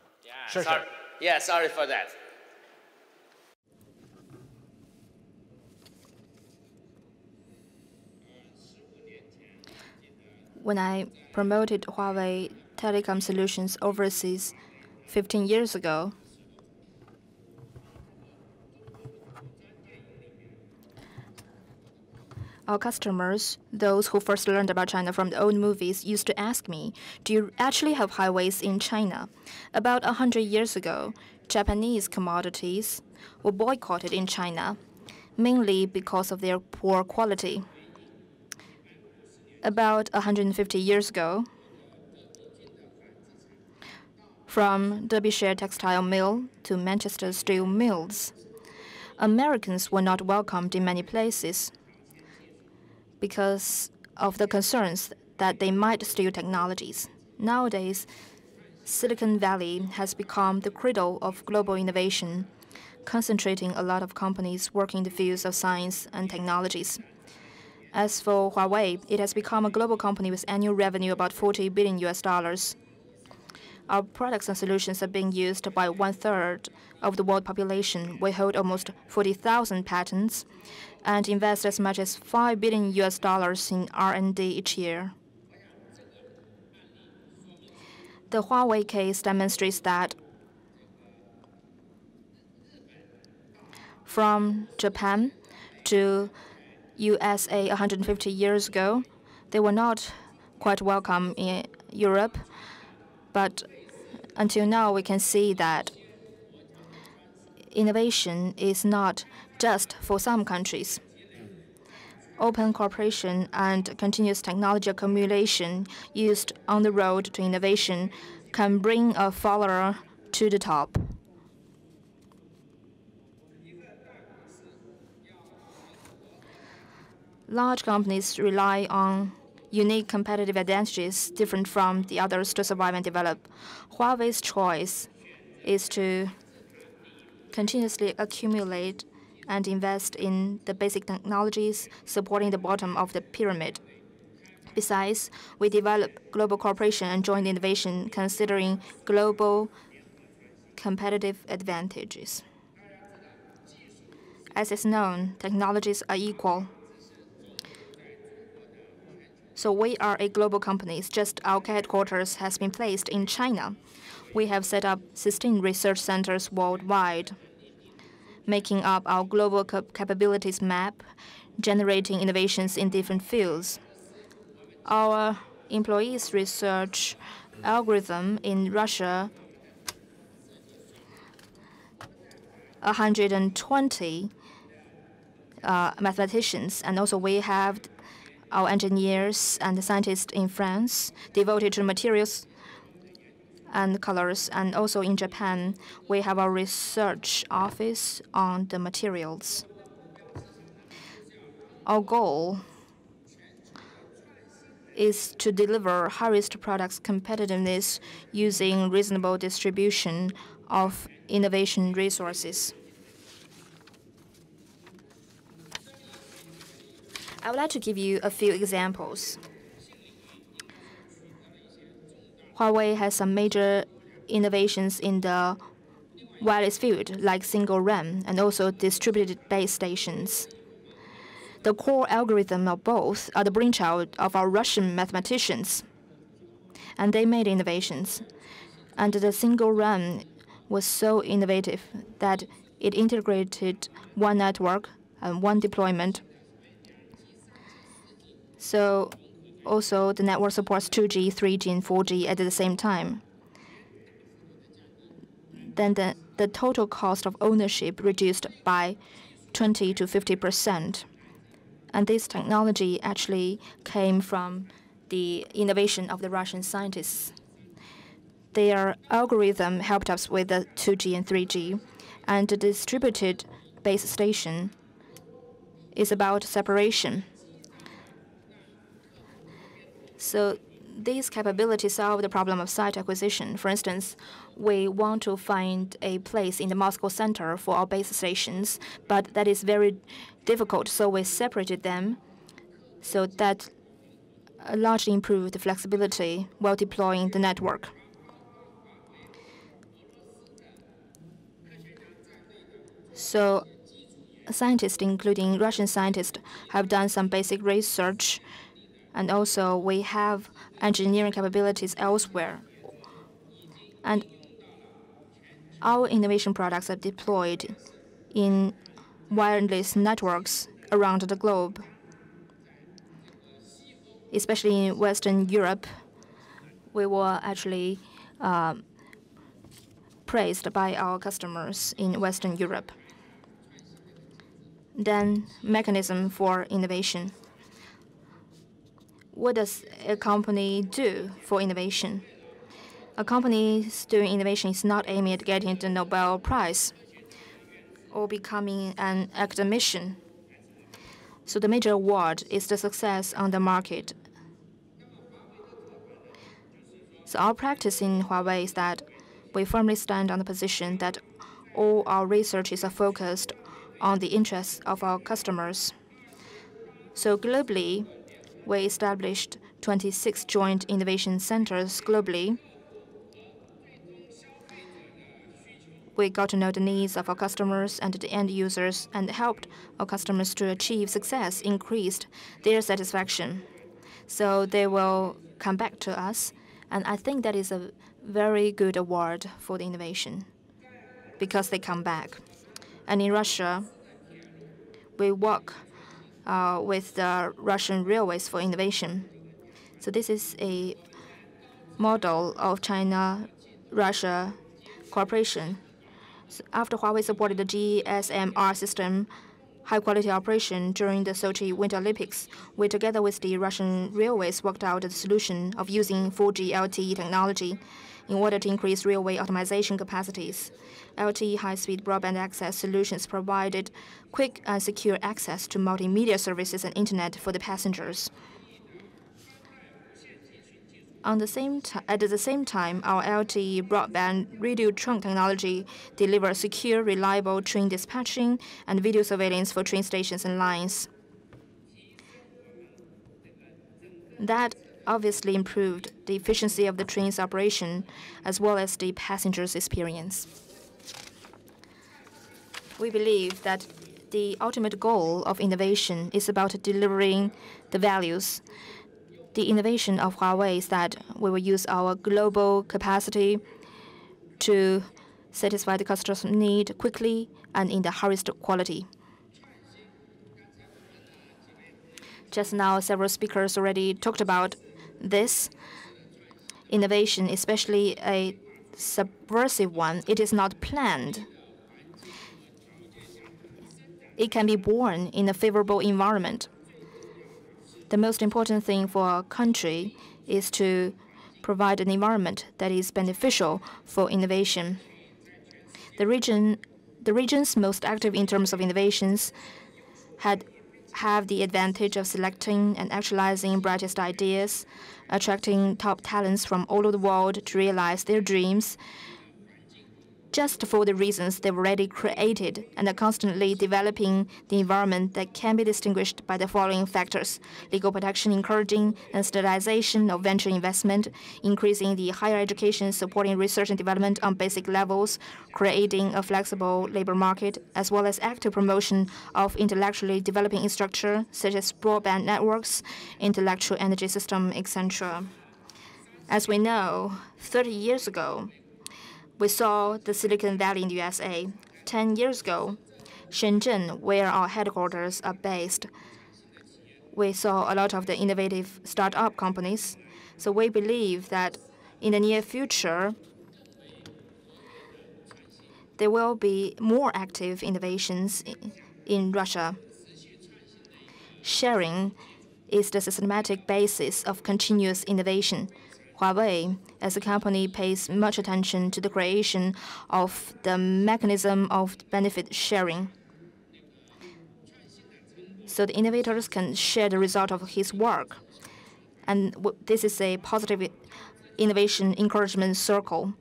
Yeah, sorry for that. When I promoted Huawei Telecom Solutions overseas 15 years ago, our customers, those who first learned about China from the old movies, used to ask me, do you actually have highways in China? About 100 years ago, Japanese commodities were boycotted in China, mainly because of their poor quality. About 150 years ago, from Derbyshire Textile Mill to Manchester Steel Mills, Americans were not welcomed in many places because of the concerns that they might steal technologies. Nowadays, Silicon Valley has become the cradle of global innovation, concentrating a lot of companies working in the fields of science and technologies. As for Huawei, it has become a global company with annual revenue about $40 billion. Our products and solutions are being used by 1/3 of the world population. We hold almost 40,000 patents and invest as much as $5 billion in R&D each year. The Huawei case demonstrates that from Japan to USA 150 years ago, they were not quite welcome in Europe, but until now we can see that innovation is not just for some countries. Open cooperation and continuous technology accumulation used on the road to innovation can bring a follower to the top. Large companies rely on unique competitive advantages different from the others to survive and develop. Huawei's choice is to continuously accumulate and invest in the basic technologies supporting the bottom of the pyramid. Besides, we develop global cooperation and joint innovation considering global competitive advantages. As is known, technologies are equal. So we are a global company. It's just our headquarters has been placed in China. We have set up 16 research centers worldwide, making up our global capabilities map, generating innovations in different fields. Our employees research algorithm in Russia, 120 mathematicians, and also we have our engineers and scientists in France devoted to materials and colors, and also in Japan, we have our research office on the materials. Our goal is to deliver high-risk products competitiveness using reasonable distribution of innovation resources. I would like to give you a few examples. Huawei has some major innovations in the wireless field, like single RAN and also distributed base stations. The core algorithm of both are the brainchild of our Russian mathematicians, and they made innovations. And the single RAN was so innovative that it integrated one network and one deployment. So also the network supports 2G, 3G, and 4G at the same time. then the total cost of ownership reduced by 20 to 50%. And this technology actually came from the innovation of the Russian scientists. Their algorithm helped us with the 2G and 3G, and the distributed base station is about separation. So these capabilities solve the problem of site acquisition. For instance, we want to find a place in the Moscow center for our base stations, but that is very difficult, so we separated them so that largely improved the flexibility while deploying the network. So scientists, including Russian scientists, have done some basic research, and also we have engineering capabilities elsewhere. And our innovation products are deployed in wireless networks around the globe, especially in Western Europe. We were actually praised by our customers in Western Europe. Then, mechanism for innovation. What does a company do for innovation? A company doing innovation is not aiming at getting the Nobel Prize or becoming an academician. So the major award is the success on the market. So our practice in Huawei is that we firmly stand on the position that all our researches are focused on the interests of our customers. So globally, we established 26 joint innovation centers globally. We got to know the needs of our customers and the end users and helped our customers to achieve success, increased their satisfaction. So they will come back to us, and I think that is a very good award for the innovation because they come back. And in Russia, we work with the Russian railways for innovation. So this is a model of China-Russia cooperation. So after Huawei supported the GSMR system, high-quality operation during the Sochi Winter Olympics, we together with the Russian railways worked out the solution of using 4G LTE technology in order to increase railway optimization capacities. LTE high-speed broadband access solutions provided quick and secure access to multimedia services and internet for the passengers. At the same time, our LTE broadband radio trunk technology delivers secure, reliable train dispatching and video surveillance for train stations and lines. That obviously improved the efficiency of the train's operation as well as the passengers' experience. We believe that the ultimate goal of innovation is about delivering the values. The innovation of Huawei is that we will use our global capacity to satisfy the customer's need quickly and in the highest quality. Just now, several speakers already talked about this. Innovation, especially a subversive one, it is not planned. It can be born in a favorable environment. The most important thing for a country is to provide an environment that is beneficial for innovation. The regions most active in terms of innovations have the advantage of selecting and actualizing brightest ideas, attracting top talents from all over the world to realize their dreams, just for the reasons they've already created, and are constantly developing the environment that can be distinguished by the following factors: legal protection, encouraging and standardization of venture investment, increasing the higher education, supporting research and development on basic levels, creating a flexible labor market, as well as active promotion of intellectually developing infrastructure, such as broadband networks, intellectual energy system, etc. As we know, 30 years ago, we saw the Silicon Valley in the USA. 10 years ago, Shenzhen, where our headquarters are based, we saw a lot of the innovative startup companies. So we believe that in the near future, there will be more active innovations in Russia. Sharing is the systematic basis of continuous innovation. Huawei, as a company, pays much attention to the creation of the mechanism of benefit sharing, so the innovators can share the result of his work. And this is a positive innovation encouragement circle.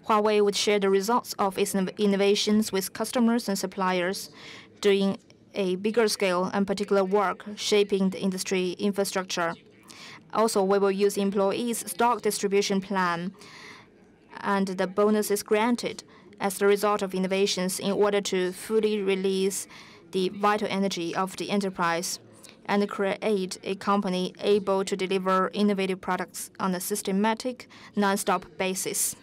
Huawei would share the results of its innovations with customers and suppliers, doing a bigger scale and particular work shaping the industry infrastructure. Also, we will use employees' stock distribution plan and the bonuses granted as the result of innovations in order to fully release the vital energy of the enterprise and create a company able to deliver innovative products on a systematic, non-stop basis.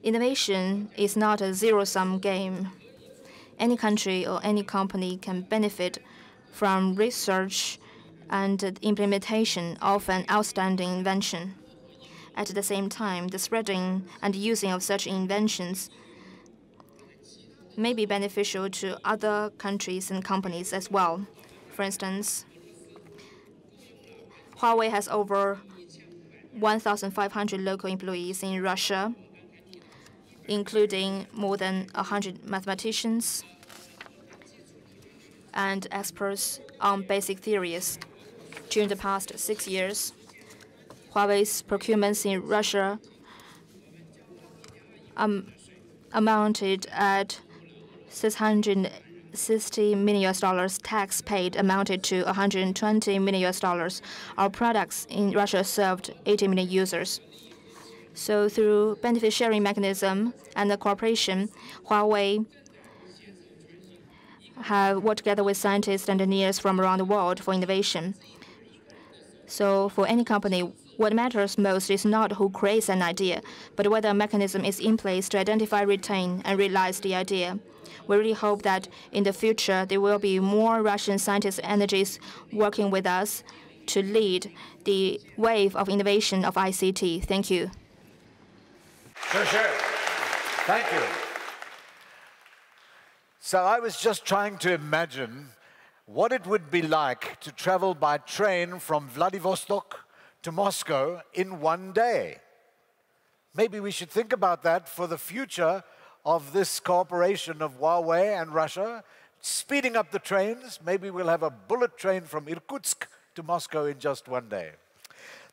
Innovation is not a zero-sum game. Any country or any company can benefit from research and implementation of an outstanding invention. At the same time, the spreading and using of such inventions may be beneficial to other countries and companies as well. For instance, Huawei has over 1,500 local employees in Russia, including more than 100 mathematicians and experts on basic theories. During the past 6 years, Huawei's procurements in Russia amounted at $660 million. Tax paid amounted to $120 million. Our products in Russia served 80 million users. So through benefit sharing mechanism and the cooperation, Huawei have worked together with scientists and engineers from around the world for innovation. So for any company, what matters most is not who creates an idea, but whether a mechanism is in place to identify, retain, and realize the idea. We really hope that in the future, there will be more Russian scientists and energies working with us to lead the wave of innovation of ICT. Thank you. Sure. Thank you. So I was just trying to imagine what it would be like to travel by train from Vladivostok to Moscow in one day. Maybe we should think about that for the future of this cooperation of Huawei and Russia, speeding up the trains. Maybe we'll have a bullet train from Irkutsk to Moscow in just one day.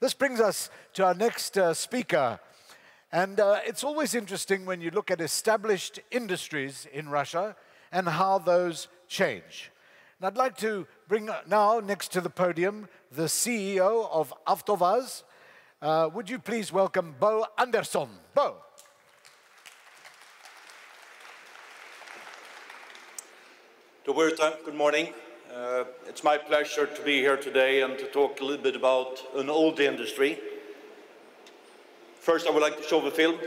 This brings us to our next speaker. And it's always interesting when you look at established industries in Russia and how those change. And I'd like to bring now next to the podium the CEO of Avtovaz. Would you please welcome Bo Andersson? Bo. Roberta, good morning. It's my pleasure to be here today and to talk a little bit about an old industry. First, I would like to show the film.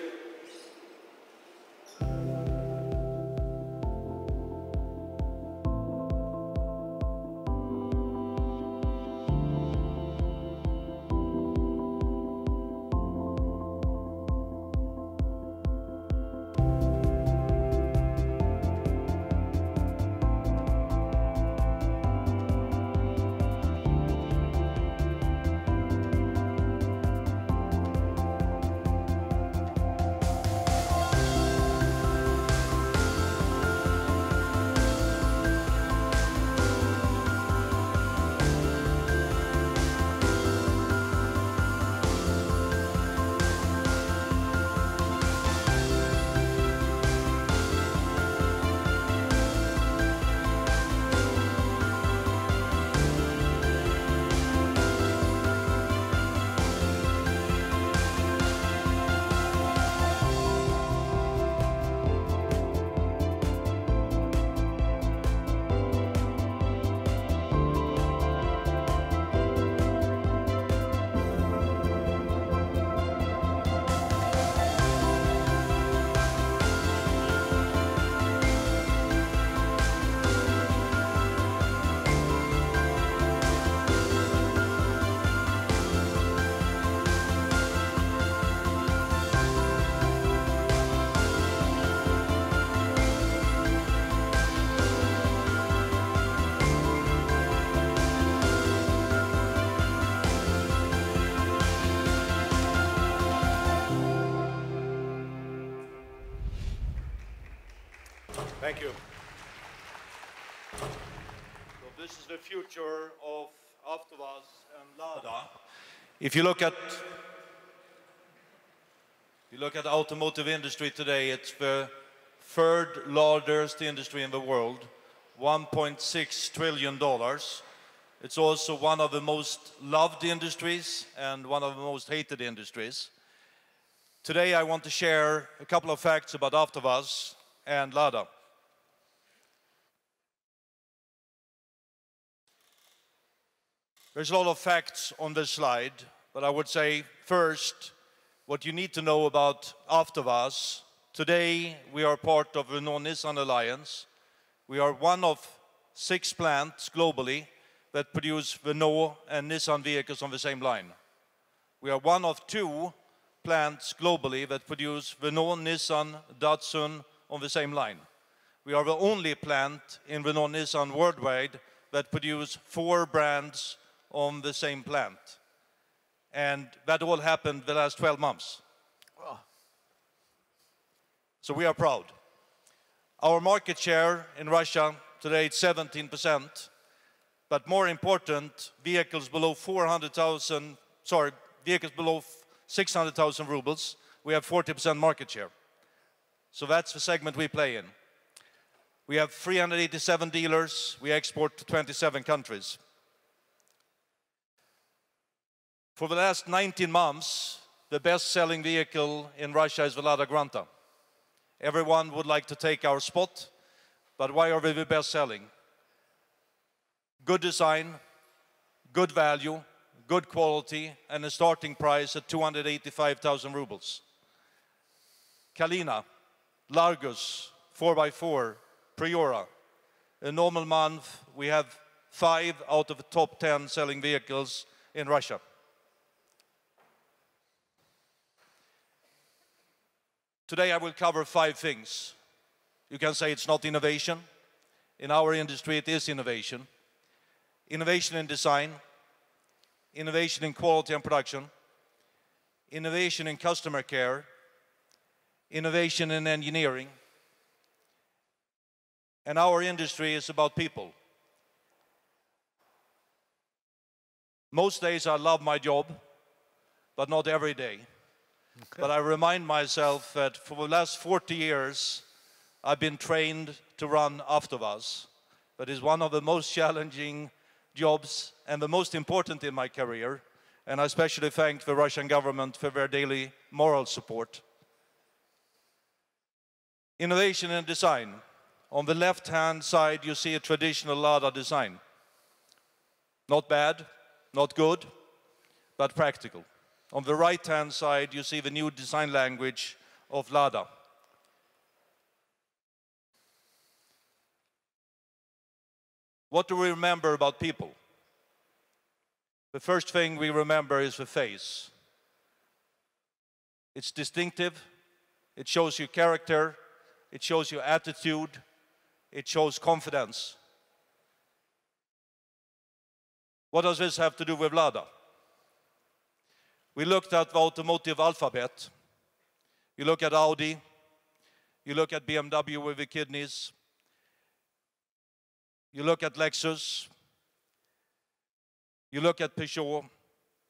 Thank you. So this is the future of Afterwas and Lada. If you look at the automotive industry today, it's the third largest industry in the world, $1.6 trillion. It's also one of the most loved industries and one of the most hated industries. Today I want to share a couple of facts about Afterwas and Lada. There's a lot of facts on this slide, but I would say first, what you need to know about Afterwas. Today, we are part of the Renault-Nissan Alliance. We are one of 6 plants globally that produce Renault and Nissan vehicles on the same line. We are one of 2 plants globally that produce Renault, Nissan, Datsun on the same line. We are the only plant in Renault Nissan worldwide that produce 4 brands on the same plant. And that all happened the last 12 months. So we are proud. Our market share in Russia today is 17%, but more important, vehicles below 600,000 rubles, we have 40% market share. So that's the segment we play in. We have 387 dealers, we export to 27 countries. For the last 19 months, the best-selling vehicle in Russia is the Lada Granta. Everyone would like to take our spot, but why are we the best-selling? Good design, good value, good quality, and a starting price at 285,000 rubles. Kalina, Largus, 4x4, Priora. A normal month, we have 5 out of the top 10 selling vehicles in Russia. Today I will cover 5 things. You can say it's not innovation. In our industry it is innovation. Innovation in design, innovation in quality and production, innovation in customer care, innovation in engineering. And our industry is about people. Most days I love my job, but not every day. But I remind myself that for the last 40 years, I've been trained to run Afterwas. That is one of the most challenging jobs and the most important in my career. And I especially thank the Russian government for their daily moral support. Innovation and design. On the left-hand side, you see a traditional Lada design. Not bad, not good, but practical. On the right-hand side, you see the new design language of Lada. What do we remember about people? The first thing we remember is the face. It's distinctive, it shows you character, it shows you attitude, it shows confidence. What does this have to do with Lada? We looked at the automotive alphabet. You look at Audi, you look at BMW with the kidneys, you look at Lexus, you look at Peugeot,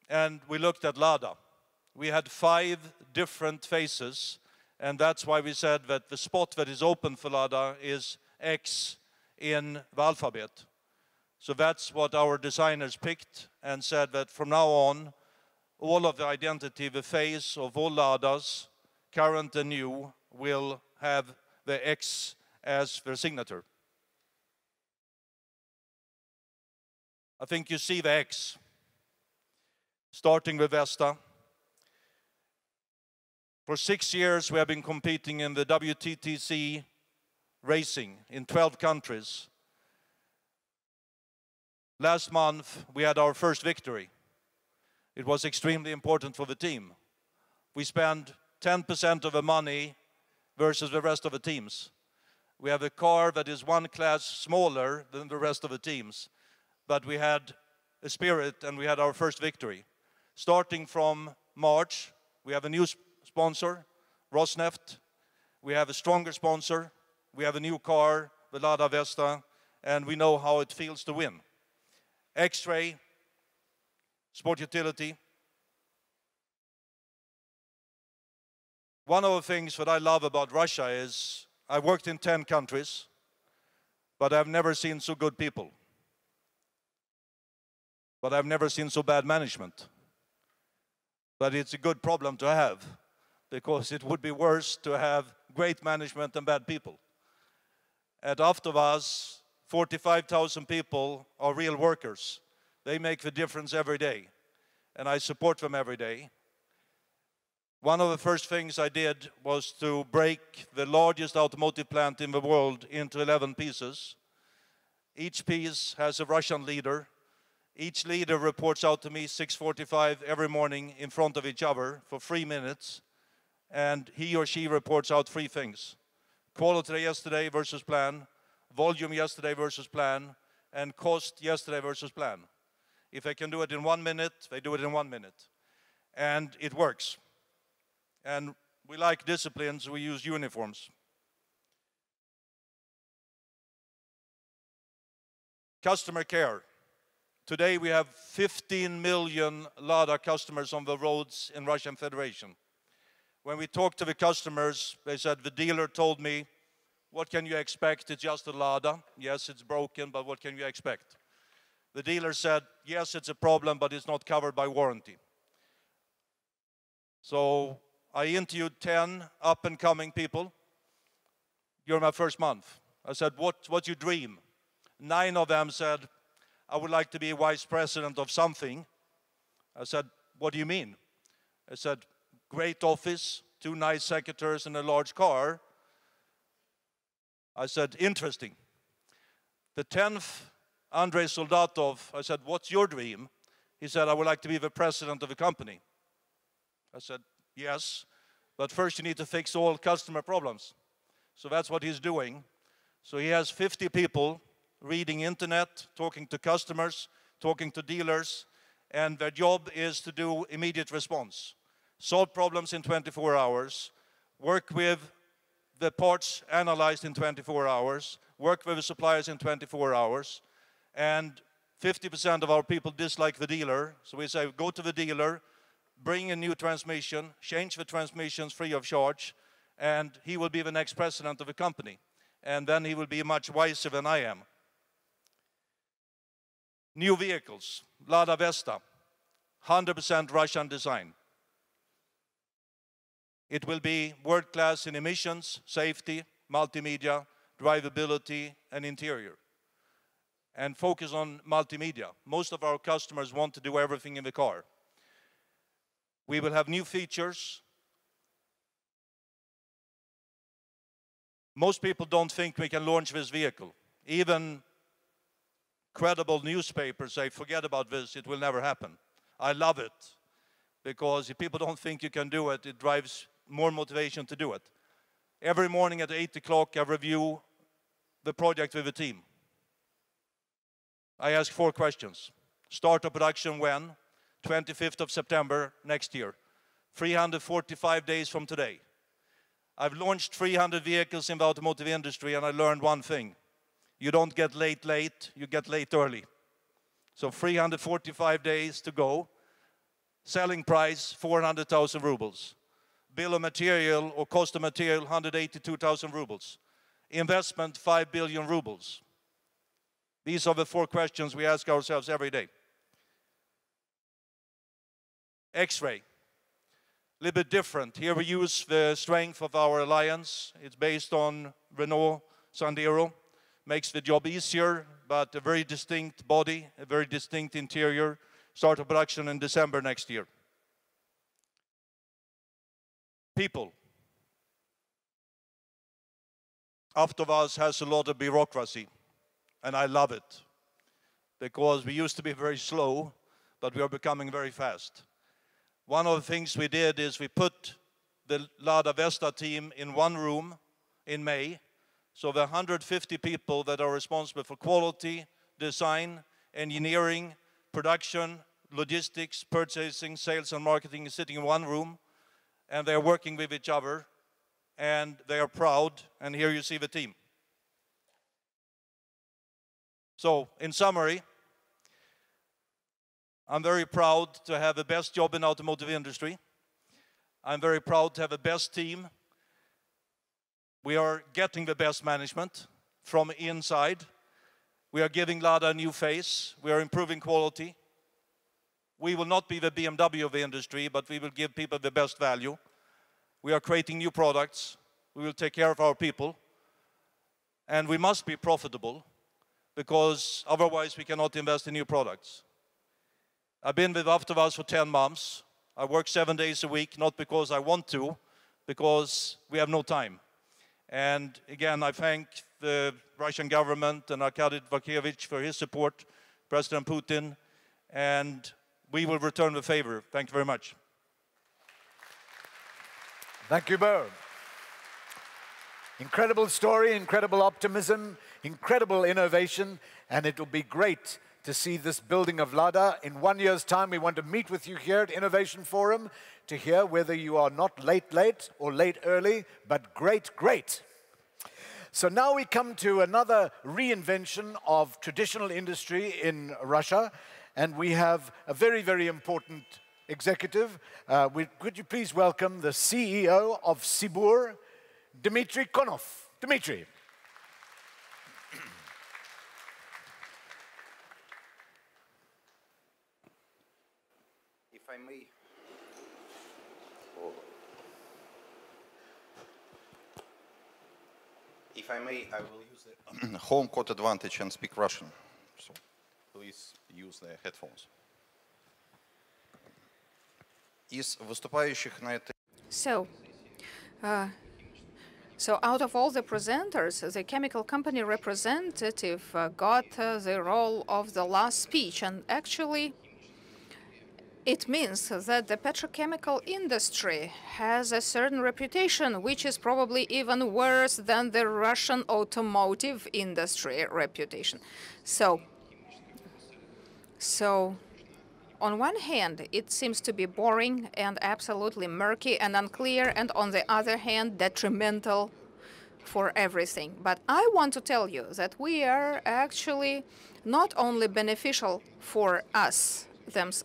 and we looked at Lada. We had 5 different faces, and that's why we said that the spot that is open for Lada is X in the alphabet. So that's what our designers picked and said that from now on, all of the identity, the face of all Ladas, current and new, will have the X as their signature. I think you see the X, starting with Vesta. For 6 years, we have been competing in the WTTC racing in 12 countries. Last month, we had our first victory. It was extremely important for the team. We spend 10% of the money versus the rest of the teams. We have a car that is 1 class smaller than the rest of the teams, but we had a spirit and we had our first victory. Starting from March, we have a new sponsor, Rosneft. We have a stronger sponsor, We have a new car, the Lada Vesta, and we know how it feels to win. X-ray, sport utility. One of the things that I love about Russia is I worked in 10 countries, but I've never seen so good people. But I've never seen so bad management. But it's a good problem to have, because it would be worse to have great management and bad people. At AvtoVAZ, 45,000 people are real workers. They make the difference every day, and I support them every day. One of the first things I did was to break the largest automotive plant in the world into 11 pieces. Each piece has a Russian leader. Each leader reports out to me 6:45 every morning in front of each other for 3 minutes, and he or she reports out 3 things. Quality yesterday versus plan, volume yesterday versus plan, and cost yesterday versus plan. If they can do it in 1 minute, they do it in 1 minute. And it works. And we like disciplines, we use uniforms. Customer care. Today we have 15 million Lada customers on the roads in Russian Federation. When we talked to the customers, they said, the dealer told me, what can you expect? It's just a Lada. Yes, it's broken, but what can you expect? The dealer said, yes, it's a problem, but it's not covered by warranty. So I interviewed 10 up-and-coming people during my first month. I said, what's your dream? 9 of them said, I would like to be vice president of something. I said, what do you mean? I said, great office, 2 nice secretaries and a large car. I said, interesting. The 10th, Andrei Soldatov, I said, what's your dream? He said, I would like to be the president of a company. I said, yes, but first you need to fix all customer problems. So that's what he's doing. So he has 50 people reading internet, talking to customers, talking to dealers, and their job is to do immediate response. Solve problems in 24 hours, work with the parts analyzed in 24 hours, work with the suppliers in 24 hours, and 50% of our people dislike the dealer. So we say, go to the dealer, bring a new transmission, change the transmissions free of charge, and he will be the next president of the company. And then he will be much wiser than I am. New vehicles, Lada Vesta, 100% Russian design. It will be world-class in emissions, safety, multimedia, drivability, and interior. And focus on multimedia. Most of our customers want to do everything in the car. We will have new features. Most people don't think we can launch this vehicle. Even credible newspapers say, forget about this, it will never happen. I love it, because if people don't think you can do it, it drives more motivation to do it. Every morning at 8 o'clock, I review the project with the team. I ask 4 questions. Start of production when? 25th of September next year. 345 days from today. I've launched 300 vehicles in the automotive industry, and I learned one thing. You don't get late, you get late early. So 345 days to go. Selling price, 400,000 rubles. Bill of material or cost of material, 182,000 rubles. Investment, 5 billion rubles. These are the 4 questions we ask ourselves every day. X-ray. A little bit different. Here we use the strength of our alliance. It's based on Renault Sandero. Makes the job easier, but a very distinct body, a very distinct interior. Start of production in December next year. People. AvtoVAZ has a lot of bureaucracy, and I love it, because we used to be very slow, but we are becoming very fast. One of the things we did is we put the Lada Vesta team in one room in May. So the 150 people that are responsible for quality, design, engineering, production, logistics, purchasing, sales, and marketing is sitting in one room, and they are working with each other, and they are proud, and here you see the team. So, in summary, I'm very proud to have the best job in the automotive industry. I'm very proud to have the best team. We are getting the best management from inside. We are giving Lada a new face. We are improving quality. We will not be the BMW of the industry, but we will give people the best value. We are creating new products. We will take care of our people. And we must be profitable, because otherwise we cannot invest in new products. I've been with AvtoVAZ for 10 months. I work 7 days a week, not because I want to, because we have no time. And again, I thank the Russian government and Arkady Dvorkievich for his support, President Putin, and we will return the favor. Thank you very much. Thank you, Bo. Incredible story, incredible optimism, incredible innovation, and it will be great to see this building of Lada. In 1 year's time, we want to meet with you here at Innovation Forum to hear whether you are not late or late early, but great. So now we come to another reinvention of traditional industry in Russia, and we have a very important executive. Could you please welcome the CEO of Sibur, Dmitry Konov. Dmitry. If I may, I will use the home court advantage and speak Russian. So please use the headphones. Из выступающих на этой... So out of all the presenters, the chemical company representative got the role of the last speech, and actually it means that the petrochemical industry has a certain reputation, which is probably even worse than the Russian automotive industry reputation. So on one hand, it seems to be boring and absolutely murky and unclear, and on the other hand, detrimental for everything. But I want to tell you that we are actually not only beneficial for us,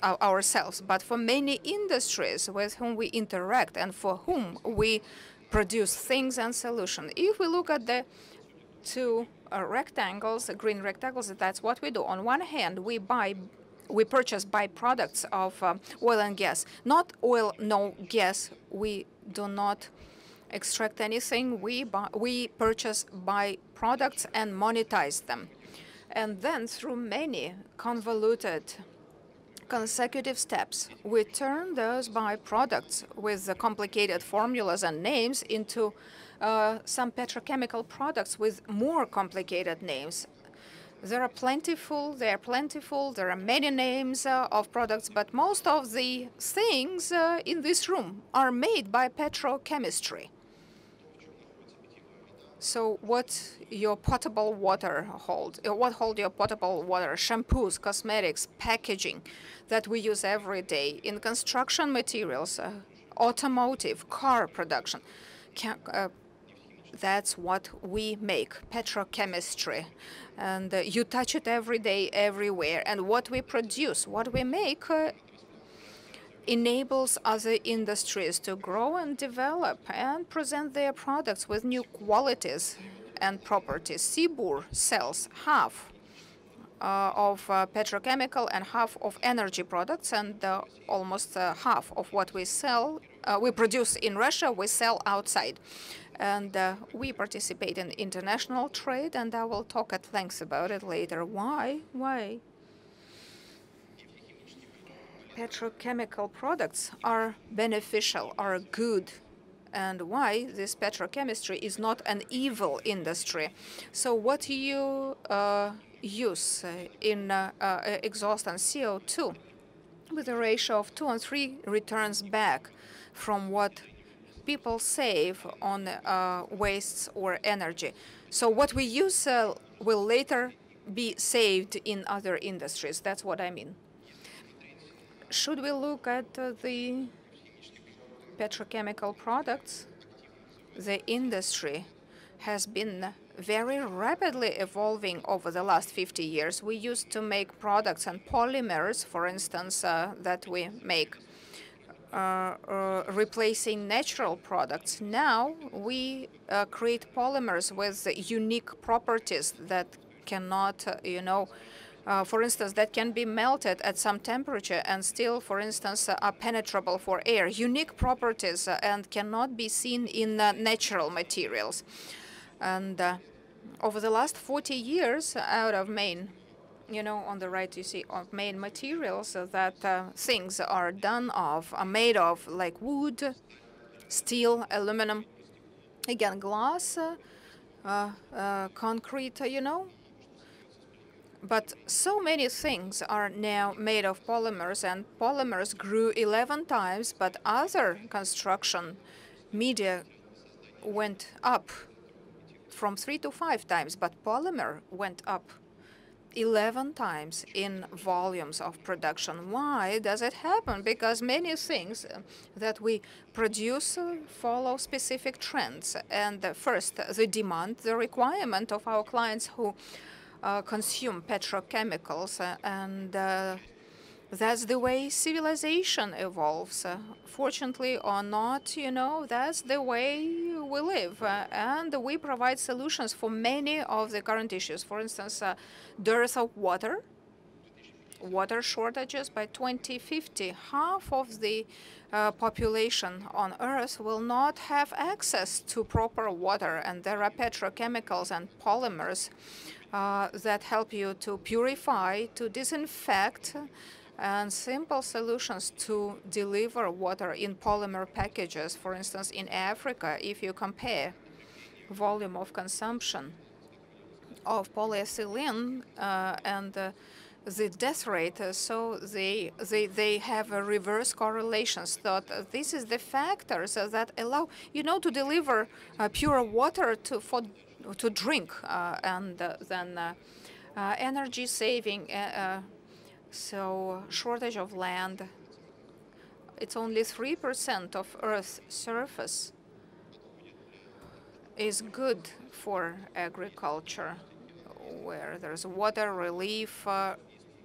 ourselves, but for many industries with whom we interact and for whom we produce things and solutions. If we look at the two rectangles, green rectangles, that's what we do. On one hand, we purchase byproducts of oil and gas. Not oil, no gas. We do not extract anything. We purchase byproducts and monetize them. And then through many convoluted consecutive steps, we turn those byproducts with the complicated formulas and names into some petrochemical products with more complicated names. There are plentiful, there are many names of products, but most of the things in this room are made by petrochemistry. So what your potable water holds, what hold your potable water? Shampoos, cosmetics, packaging that we use every day in construction materials, automotive, car production. That's what we make, petrochemistry. And you touch it every day, everywhere. And what we produce, what we make, enables other industries to grow and develop and present their products with new qualities and properties. Sibur sells half of petrochemical and half of energy products, and almost half of what we sell, we produce in Russia, we sell outside. And we participate in international trade, and I will talk at length about it later. Why? Petrochemical products are beneficial, are good, and why this petrochemistry is not an evil industry. So what you use in exhaust and CO2 with a ratio of 2 and 3 returns back from what people save on wastes or energy. So what we use will later be saved in other industries. That's what I mean. Should we look at the petrochemical products? The industry has been very rapidly evolving over the last 50 years. We used to make products and polymers, for instance, that we make replacing natural products. Now we create polymers with unique properties that cannot, for instance, that can be melted at some temperature and still, for instance, are penetrable for air. Unique properties and cannot be seen in natural materials. And over the last 40 years, out of main, on the right you see of main materials that things are done of, are made of, like wood, steel, aluminum, again, glass, concrete, But so many things are now made of polymers, and polymers grew 11 times, but other construction media went up from 3 to 5 times, but polymer went up 11 times in volumes of production. Why does it happen? Because many things that we produce follow specific trends. And first, the demand, the requirement of our clients who consume petrochemicals, and that's the way civilization evolves. Fortunately or not, that's the way we live. And we provide solutions for many of the current issues. For instance, dearth of water, water shortages. By 2050, half of the population on Earth will not have access to proper water. And there are petrochemicals and polymers that help you to purify, to disinfect, and simple solutions to deliver water in polymer packages. For instance, in Africa, if you compare volume of consumption of polyethylene and the death rate, so they have a reverse correlations. So this is the factors that allow to deliver pure water to drink, and then energy saving. So shortage of land. It's only 3% of Earth's surface is good for agriculture, where there's water, relief,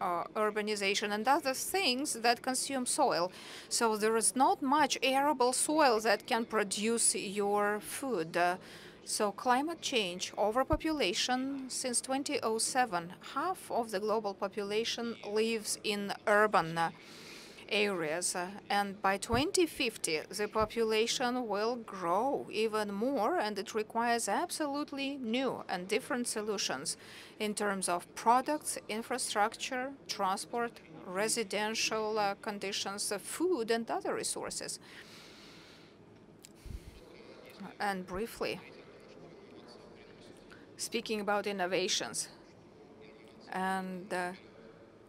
urbanization, and other things that consume soil. So there is not much arable soil that can produce your food. So climate change, overpopulation. Since 2007, half of the global population lives in urban areas. And by 2050, the population will grow even more, and it requires absolutely new and different solutions in terms of products, infrastructure, transport, residential conditions, food, and other resources. And briefly, speaking about innovations and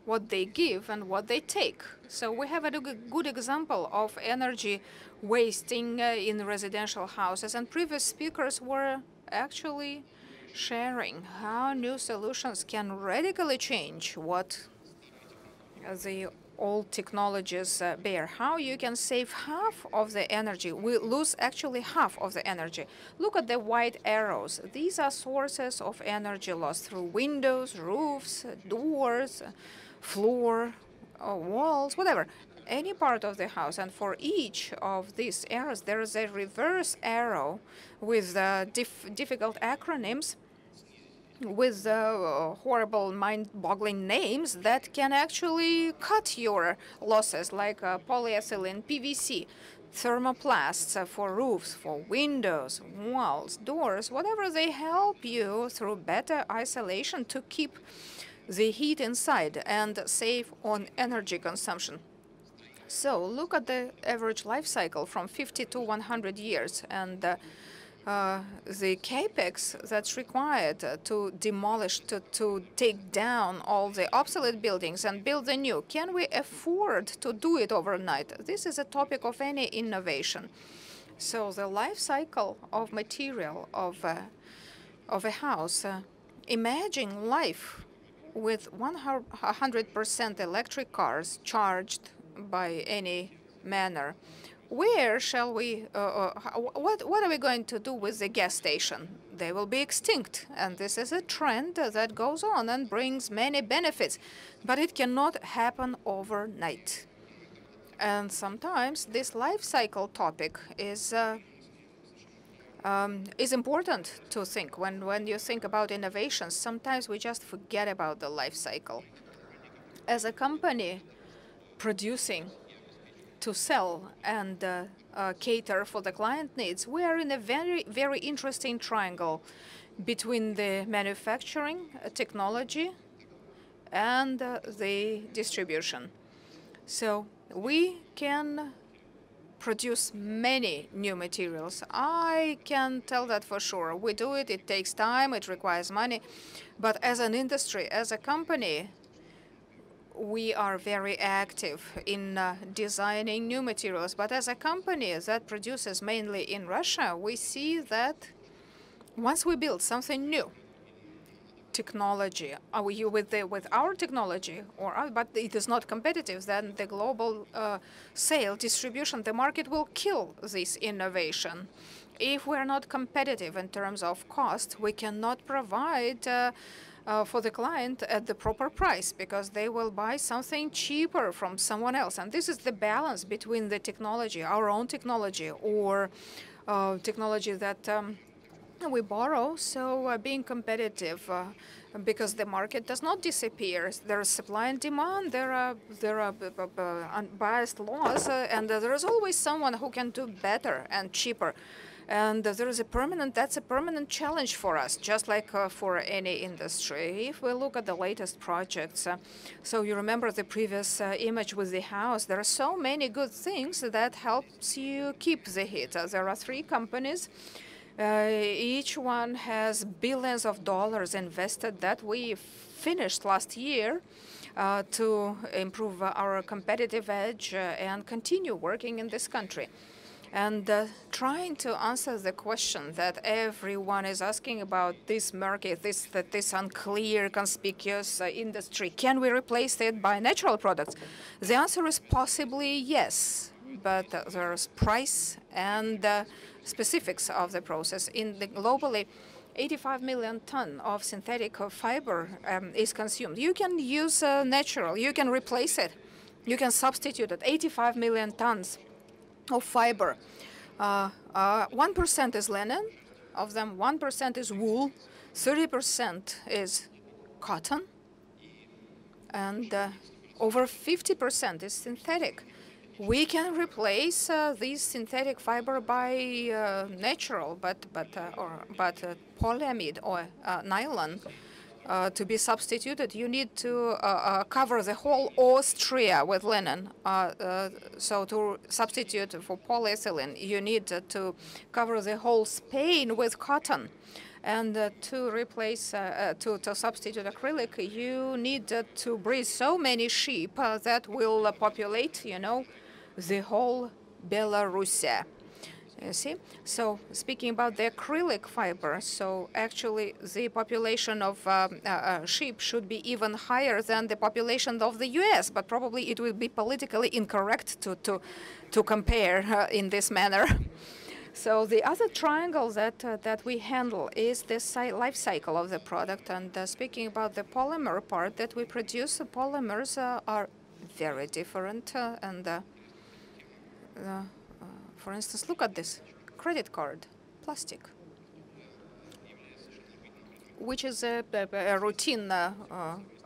what they give and what they take. So we have a good example of energy wasting in residential houses, and previous speakers were actually sharing how new solutions can radically change what the old technologies bear, how you can save half of the energy. We lose actually half of the energy. Look at the white arrows. These are sources of energy loss through windows, roofs, doors, floor, walls, whatever, any part of the house. And for each of these arrows, there is a reverse arrow with difficult acronyms, with horrible, mind-boggling names that can actually cut your losses, like polyethylene, PVC, thermoplasts for roofs, for windows, walls, doors, whatever. They help you through better isolation to keep the heat inside and save on energy consumption. So look at the average life cycle from 50 to 100 years, and the capex that's required to demolish, to take down all the obsolete buildings and build the new. Can we afford to do it overnight? This is a topic of any innovation. So the life cycle of material of a house, imagine life with 100% electric cars charged by any manner, where shall we, what are we going to do with the gas station? They will be extinct, and this is a trend that goes on and brings many benefits, but it cannot happen overnight. And sometimes this life cycle topic is important to think. When you think about innovations, sometimes we just forget about the life cycle. As a company producing to sell and cater for the client needs, we are in a very, very interesting triangle between the manufacturing, technology, and the distribution. So we can produce many new materials. I can tell that for sure. We do it, it takes time, it requires money. But as an industry, as a company, we are very active in designing new materials. But as a company that produces mainly in Russia, we see that once we build something new, technology, with our technology, but it is not competitive, then the global sale, distribution, the market will kill this innovation. If we're not competitive in terms of cost, we cannot provide for the client at the proper price, because they will buy something cheaper from someone else. And this is the balance between the technology, our own technology, or technology that we borrow. So being competitive, because the market does not disappear. There is supply and demand. There are unbiased laws, and there is always someone who can do better and cheaper. And there is that's a permanent challenge for us, just like for any industry. If we look at the latest projects, so you remember the previous image with the house, there are so many good things that helps you keep the heat. There are 3 companies. Each one has billions of dollars invested that we finished last year to improve our competitive edge and continue working in this country. And trying to answer the question that everyone is asking about this murky, this unclear, conspicuous industry, can we replace it by natural products? The answer is possibly yes, but there's price and specifics of the process. Globally, 85 million tons of synthetic fiber is consumed. You can use natural, you can replace it, you can substitute it. 85 million tons of fiber. 1% is linen, of them 1% is wool, 30% is cotton, and over 50% is synthetic. We can replace these synthetic fiber by natural, but polyamide or nylon. To be substituted, you need to cover the whole Austria with linen. So to substitute for polyethylene, you need to cover the whole Spain with cotton. And to replace, to substitute acrylic, you need to breed so many sheep that will populate, the whole Belarusia. You see? So speaking about the acrylic fiber, so actually the population of sheep should be even higher than the population of the US, but probably it will be politically incorrect to compare in this manner. So the other triangle that we handle is the life cycle of the product. And speaking about the polymer part that we produce, the polymers are very different. For instance, look at this credit card, plastic, which is a routine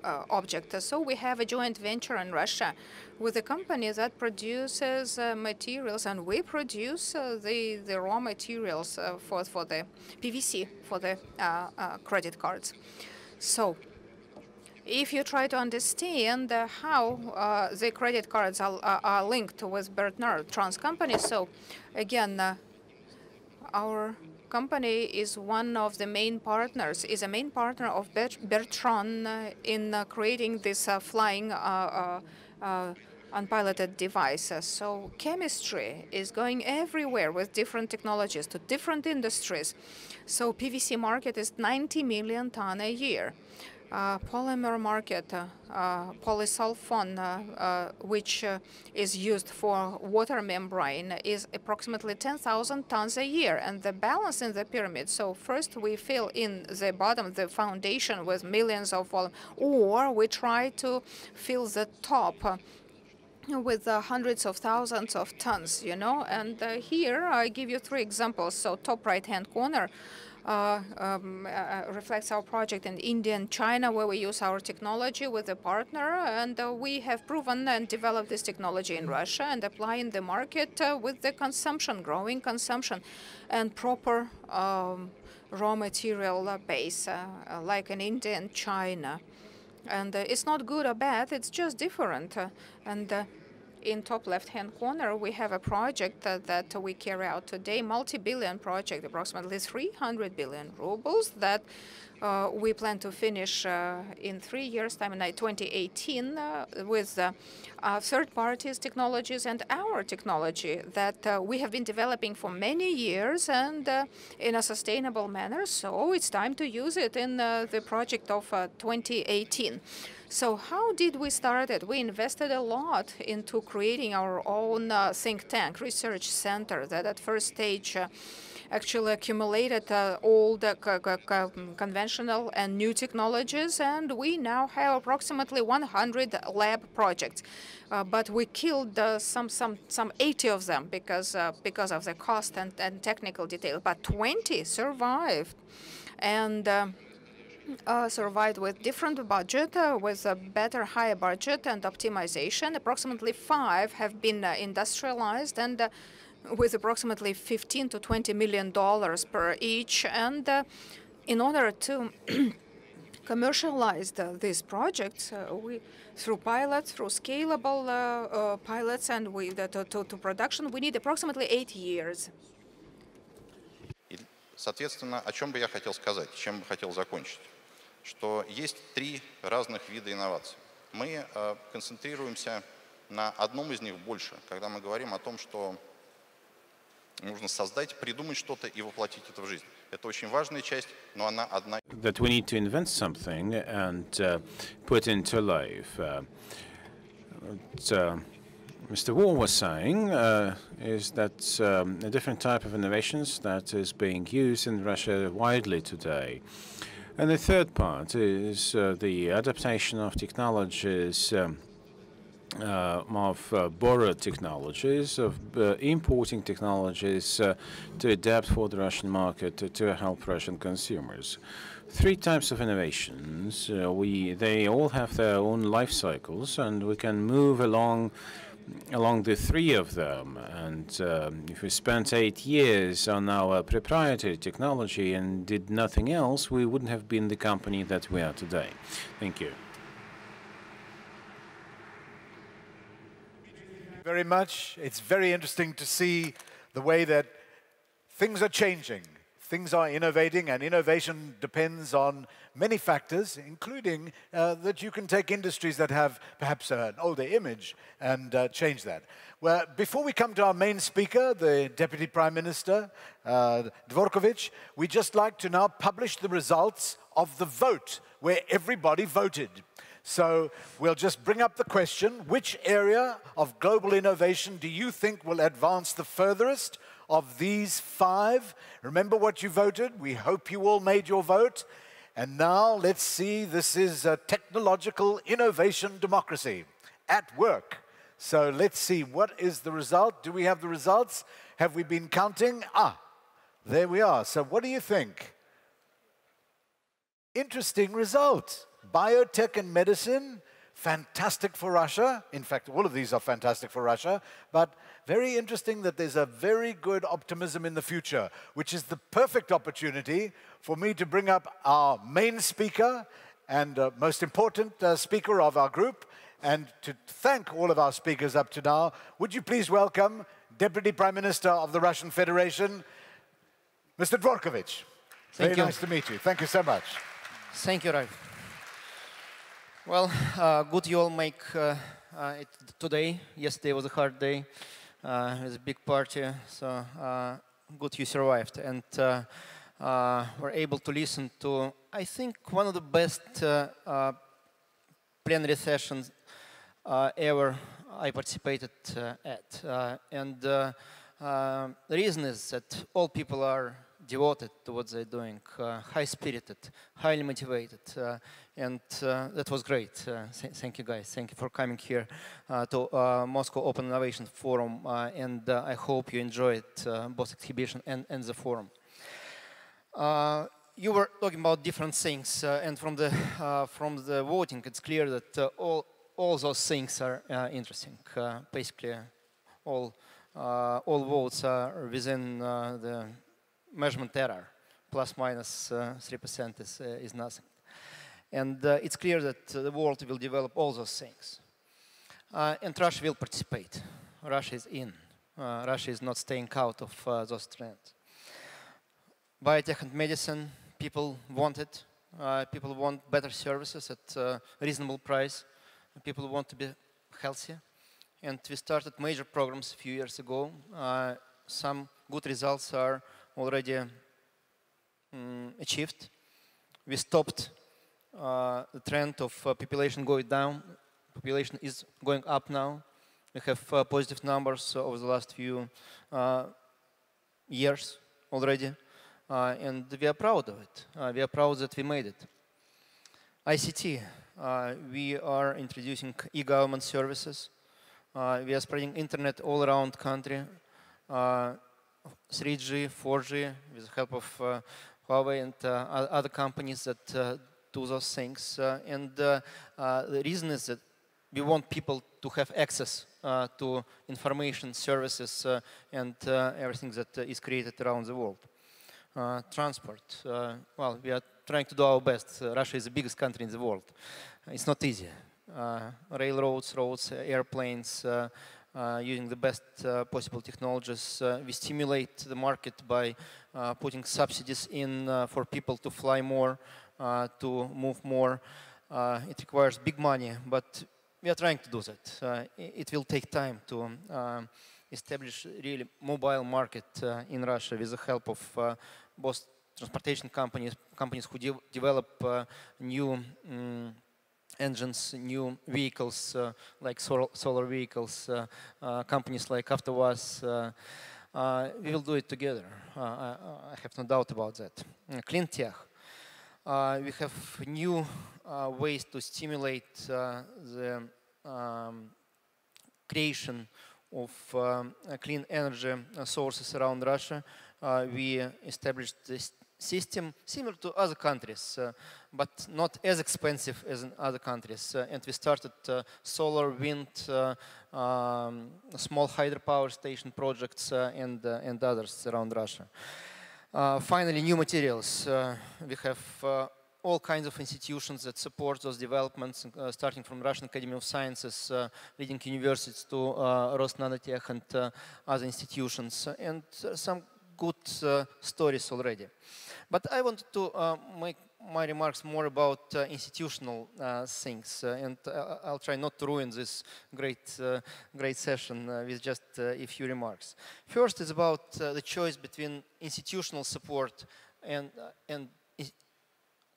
object. So we have a joint venture in Russia with a company that produces materials, and we produce the raw materials for the PVC, for the credit cards. So if you try to understand how the credit cards are linked with Bernard Trans company, so again, our company is one of the main partners, is a main partner of Bertrand in creating this flying unpiloted device. So chemistry is going everywhere with different technologies to different industries. So PVC market is 90 million tons a year. Polymer market, polysulfone, which is used for water membrane, is approximately 10,000 tons a year, and the balance in the pyramid. So first we fill in the bottom, the foundation, with millions of volume, or we try to fill the top with hundreds of thousands of tons, you know. And here I give you 3 examples. So top right-hand corner reflects our project in India and China, where we use our technology with a partner, and we have proven and developed this technology in Russia and apply in the market with the consumption, growing consumption, and proper raw material base, like in India and China. And it's not good or bad, it's just different. In top left-hand corner, we have a project that we carry out today, multi-billion project, approximately 300 billion rubles, that we plan to finish in 3 years' time, in 2018, with third parties' technologies and our technology that we have been developing for many years and in a sustainable manner. So it's time to use it in the project of 2018. So how did we start it? We invested a lot into creating our own think tank, research center that at first stage actually accumulated all the conventional and new technologies, and we now have approximately 100 lab projects. But we killed some 80 of them because of the cost and technical detail. But 20 survived, and survived with different budget, with a better, higher budget and optimization. Approximately 5 have been industrialized, and with approximately $15 to $20 million per each. And in order to commercialize these projects, we through pilots, through scalable pilots, and to production, we need approximately 8 years. Соответственно, о чем бы я хотел сказать, чем бы хотел закончить, что есть 3 разных вида инноваций. Мы концентрируемся на одном из них больше, когда мы говорим о том, что нужно создать, придумать что-то и воплотить это в жизнь. Это очень важная часть, но она одна. That we need to invent something and put into life. Mr. Wall was saying is that a different type of innovations that is being used in Russia widely today. And the third part is the adaptation of technologies, of borrowed technologies, of importing technologies to adapt for the Russian market to help Russian consumers. 3 types of innovations. They all have their own life cycles, and we can move along the 3 of them. And if we spent 8 years on our proprietary technology and did nothing else, we wouldn't have been the company that we are today. Thank you. Very much. It's very interesting to see the way that things are changing. Things are innovating, and innovation depends on many factors, including that you can take industries that have perhaps an older image and change that. Well, before we come to our main speaker, the Deputy Prime Minister, Dvorkovich, we'd just like to now publish the results of the vote, where everybody voted. So we'll just bring up the question, which area of global innovation do you think will advance the furthest of these 5? Remember what you voted. We hope you all made your vote. And now let's see, this is a technological innovation democracy at work. So let's see, what is the result? Do we have the results? Have we been counting? There we are. So what do you think? Interesting result. Biotech and medicine, fantastic for Russia. In fact, all of these are fantastic for Russia, but very interesting that there's a very good optimism in the future, which is the perfect opportunity for me to bring up our main speaker and most important speaker of our group, and to thank all of our speakers up to now. Would you please welcome Deputy Prime Minister of the Russian Federation, Mr. Dvorkovich. Very nice to meet you. Thank you so much. Thank you, Ralph. Well, good you all make it today. Yesterday was a hard day. It was a big party, so good you survived. And were able to listen to, I think, one of the best plenary sessions ever I participated at. And the reason is that all people are devoted to what they're doing, high-spirited, highly motivated, and that was great. Thank you, guys. Thank you for coming here to Moscow Open Innovation Forum, and I hope you enjoyed both exhibition and the forum. You were talking about different things, and from the voting, it's clear that all those things are interesting. Basically, all votes are within the measurement error, plus minus 3% is nothing. And it's clear that the world will develop all those things. And Russia will participate. Russia is in. Russia is not staying out of those trends. Biotech and medicine, people want it. People want better services at a reasonable price. People want to be healthy. And we started major programs a few years ago. Some good results are already achieved. We stopped the trend of population going down. Population is going up now. We have positive numbers over the last few years already. And we are proud of it. We are proud that we made it. ICT, we are introducing e-government services. We are spreading internet all around the country. 3G, 4G, with the help of Huawei and other companies that do those things. And the reason is that we want people to have access to information, services, and everything that is created around the world. Transport, well, we are trying to do our best. Russia is the biggest country in the world. It's not easy. Railroads, roads, airplanes, using the best possible technologies. We stimulate the market by putting subsidies in for people to fly more, to move more. It requires big money, but we are trying to do that. It will take time to establish really mobile market in Russia with the help of both transportation companies who develop new engines, new vehicles like solar vehicles, companies like AvtoVAZ. We will do it together. I have no doubt about that. Clean tech. We have new ways to stimulate the creation of clean energy sources around Russia. We established this system similar to other countries, but not as expensive as in other countries. And we started solar, wind, small hydropower station projects, and others around Russia. Finally, new materials. We have all kinds of institutions that support those developments, starting from Russian Academy of Sciences, leading universities to Rosnanotech and other institutions, and some good stories already. But I wanted to make my remarks more about institutional things, and I'll try not to ruin this great session with just a few remarks. First is about the choice between institutional support and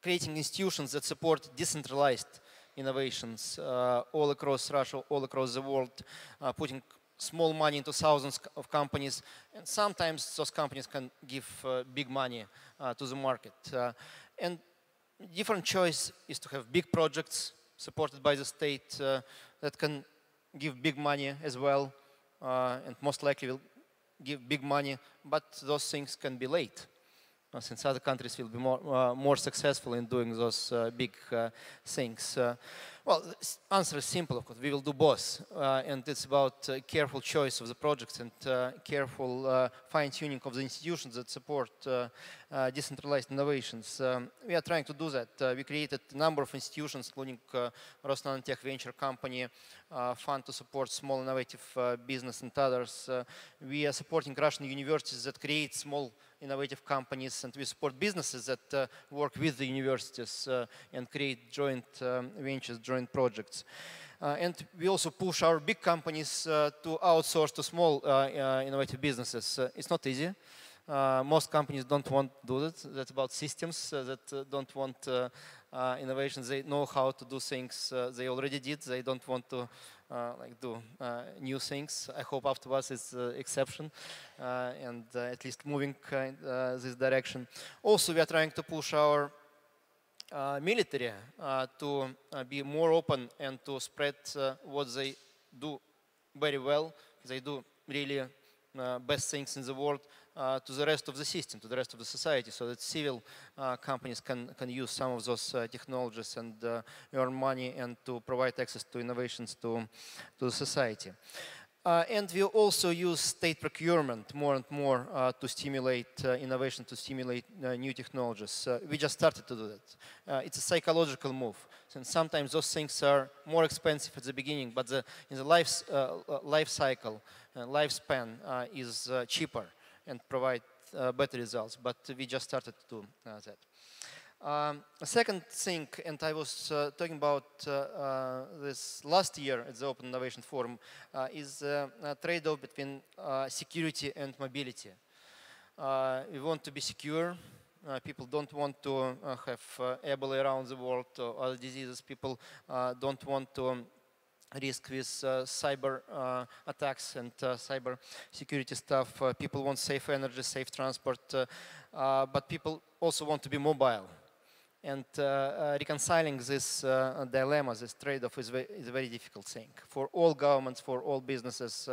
creating institutions that support decentralized innovations all across Russia, all across the world, putting small money into thousands of companies, and sometimes those companies can give big money to the market. And different choice is to have big projects supported by the state that can give big money as well, and most likely will give big money, but those things can be late, since other countries will be more successful in doing those big things. Well, the answer is simple, of course. We will do both. And it's about careful choice of the projects and careful fine-tuning of the institutions that support decentralized innovations. We are trying to do that. We created a number of institutions, including Rosnanotech Venture Company, fund to support small innovative business and others. We are supporting Russian universities that create small innovative companies, and we support businesses that work with the universities and create joint ventures, joint projects. And we also push our big companies to outsource to small innovative businesses. It's not easy. Most companies don't want to do that. That's about systems that don't want innovations. They know how to do things they already did. They don't want to do new things. I hope AvtoVAZ is exception and at least moving in this direction. Also, we are trying to push our military to be more open and to spread what they do very well. They do really best things in the world to the rest of the system, to the rest of the society, so that civil companies can use some of those technologies and earn money and to provide access to innovations to the society. And we also use state procurement more and more to stimulate innovation, to stimulate new technologies. We just started to do that. It's a psychological move. And sometimes those things are more expensive at the beginning, but in the life cycle, lifespan is cheaper and provide better results. But we just started to do that. A second thing, and I was talking about this last year at the Open Innovation Forum, is a trade-off between security and mobility. We want to be secure. People don't want to have Ebola around the world or other diseases. People don't want to risk with cyber attacks and cyber security stuff. People want safe energy, safe transport, but people also want to be mobile. And reconciling this dilemma, this trade-off, is a very difficult thing for all governments, for all businesses,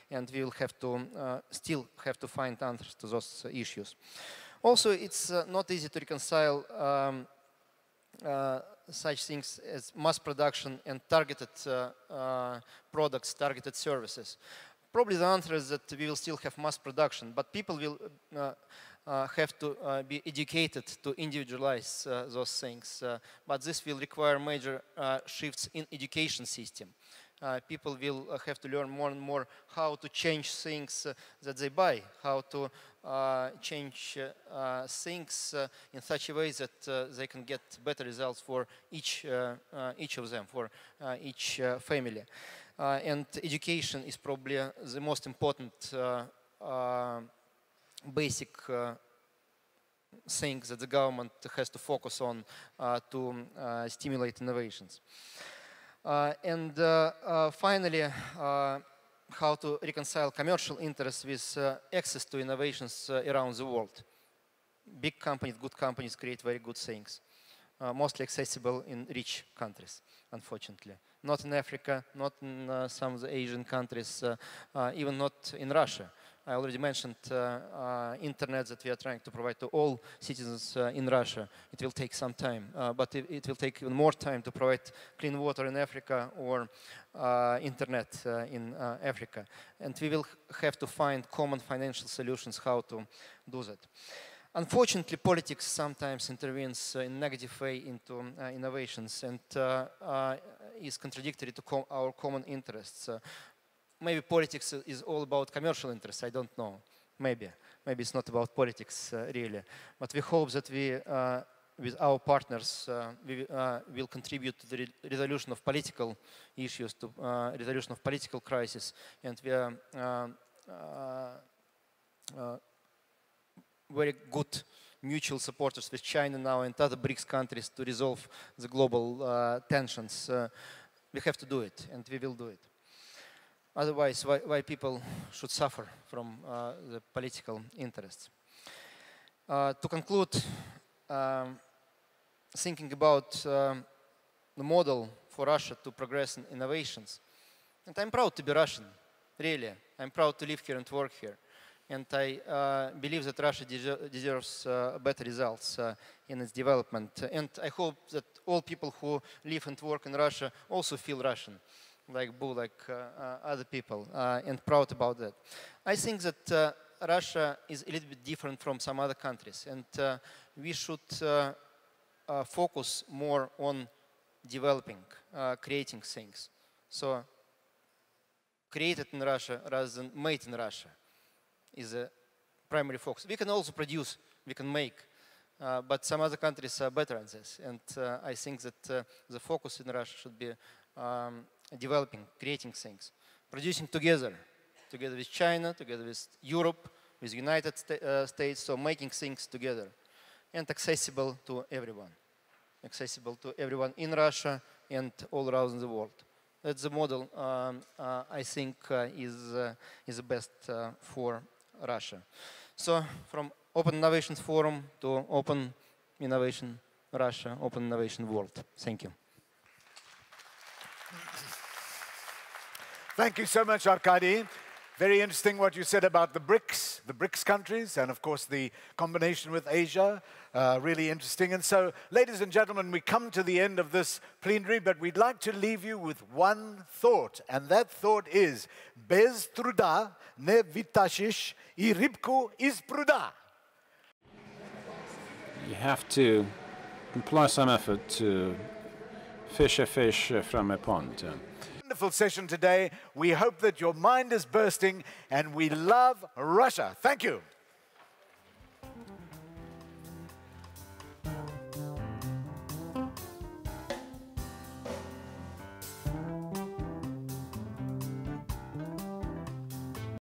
and we will have to still have to find answers to those issues. Also, it's not easy to reconcile such things as mass production and targeted products, targeted services. Probably the answer is that we will still have mass production, but people will have to be educated to individualize those things. But this will require major shifts in education system. People will have to learn more and more how to change things that they buy, how to change things in such a way that they can get better results for each of them, for each family. And education is probably the most important basic thing that the government has to focus on to stimulate innovations. And finally, how to reconcile commercial interests with access to innovations around the world. Big companies, good companies create very good things, mostly accessible in rich countries, unfortunately. Not in Africa, not in some of the Asian countries, even not in Russia. I already mentioned internet that we are trying to provide to all citizens in Russia. It will take some time, but it will take even more time to provide clean water in Africa or internet in Africa. And we will have to find common financial solutions how to do that. Unfortunately, politics sometimes intervenes in a negative way into innovations and is contradictory to our common interests. Maybe politics is all about commercial interests, I don't know. Maybe it's not about politics really. But we hope that we, with our partners, we will contribute to the resolution of political issues, to resolution of political crisis. And we are very good mutual supporters with China now and other BRICS countries to resolve the global tensions. We have to do it, and we will do it. Otherwise, why people should suffer from the political interests? To conclude, thinking about the model for Russia to progress in innovations, and I'm proud to be Russian, really. I'm proud to live here and work here. And I believe that Russia deserves better results in its development. And I hope that all people who live and work in Russia also feel Russian, like Boo, like other people, and proud about that. I think that Russia is a little bit different from some other countries, and we should focus more on developing, creating things. So, created in Russia rather than made in Russia is a primary focus. We can also produce, we can make, but some other countries are better at this. And I think that the focus in Russia should be developing, creating things, producing together with China, together with Europe, with United States, so making things together and accessible to everyone. Accessible to everyone in Russia and all around the world. That's the model I think is the best for Russia. So from Open Innovation Forum to Open Innovation Russia, Open Innovation World. Thank you. Thank you so much, Arkady. Very interesting what you said about the BRICS countries, and of course the combination with Asia. Really interesting. And so, ladies and gentlemen, we come to the end of this plenary, but we'd like to leave you with one thought, and that thought is, bez truda ne vytashish I rybku iz pruda. You have to apply some effort to fish a fish from a pond. Wonderful session today. We hope that your mind is bursting, and we love Russia. Thank you.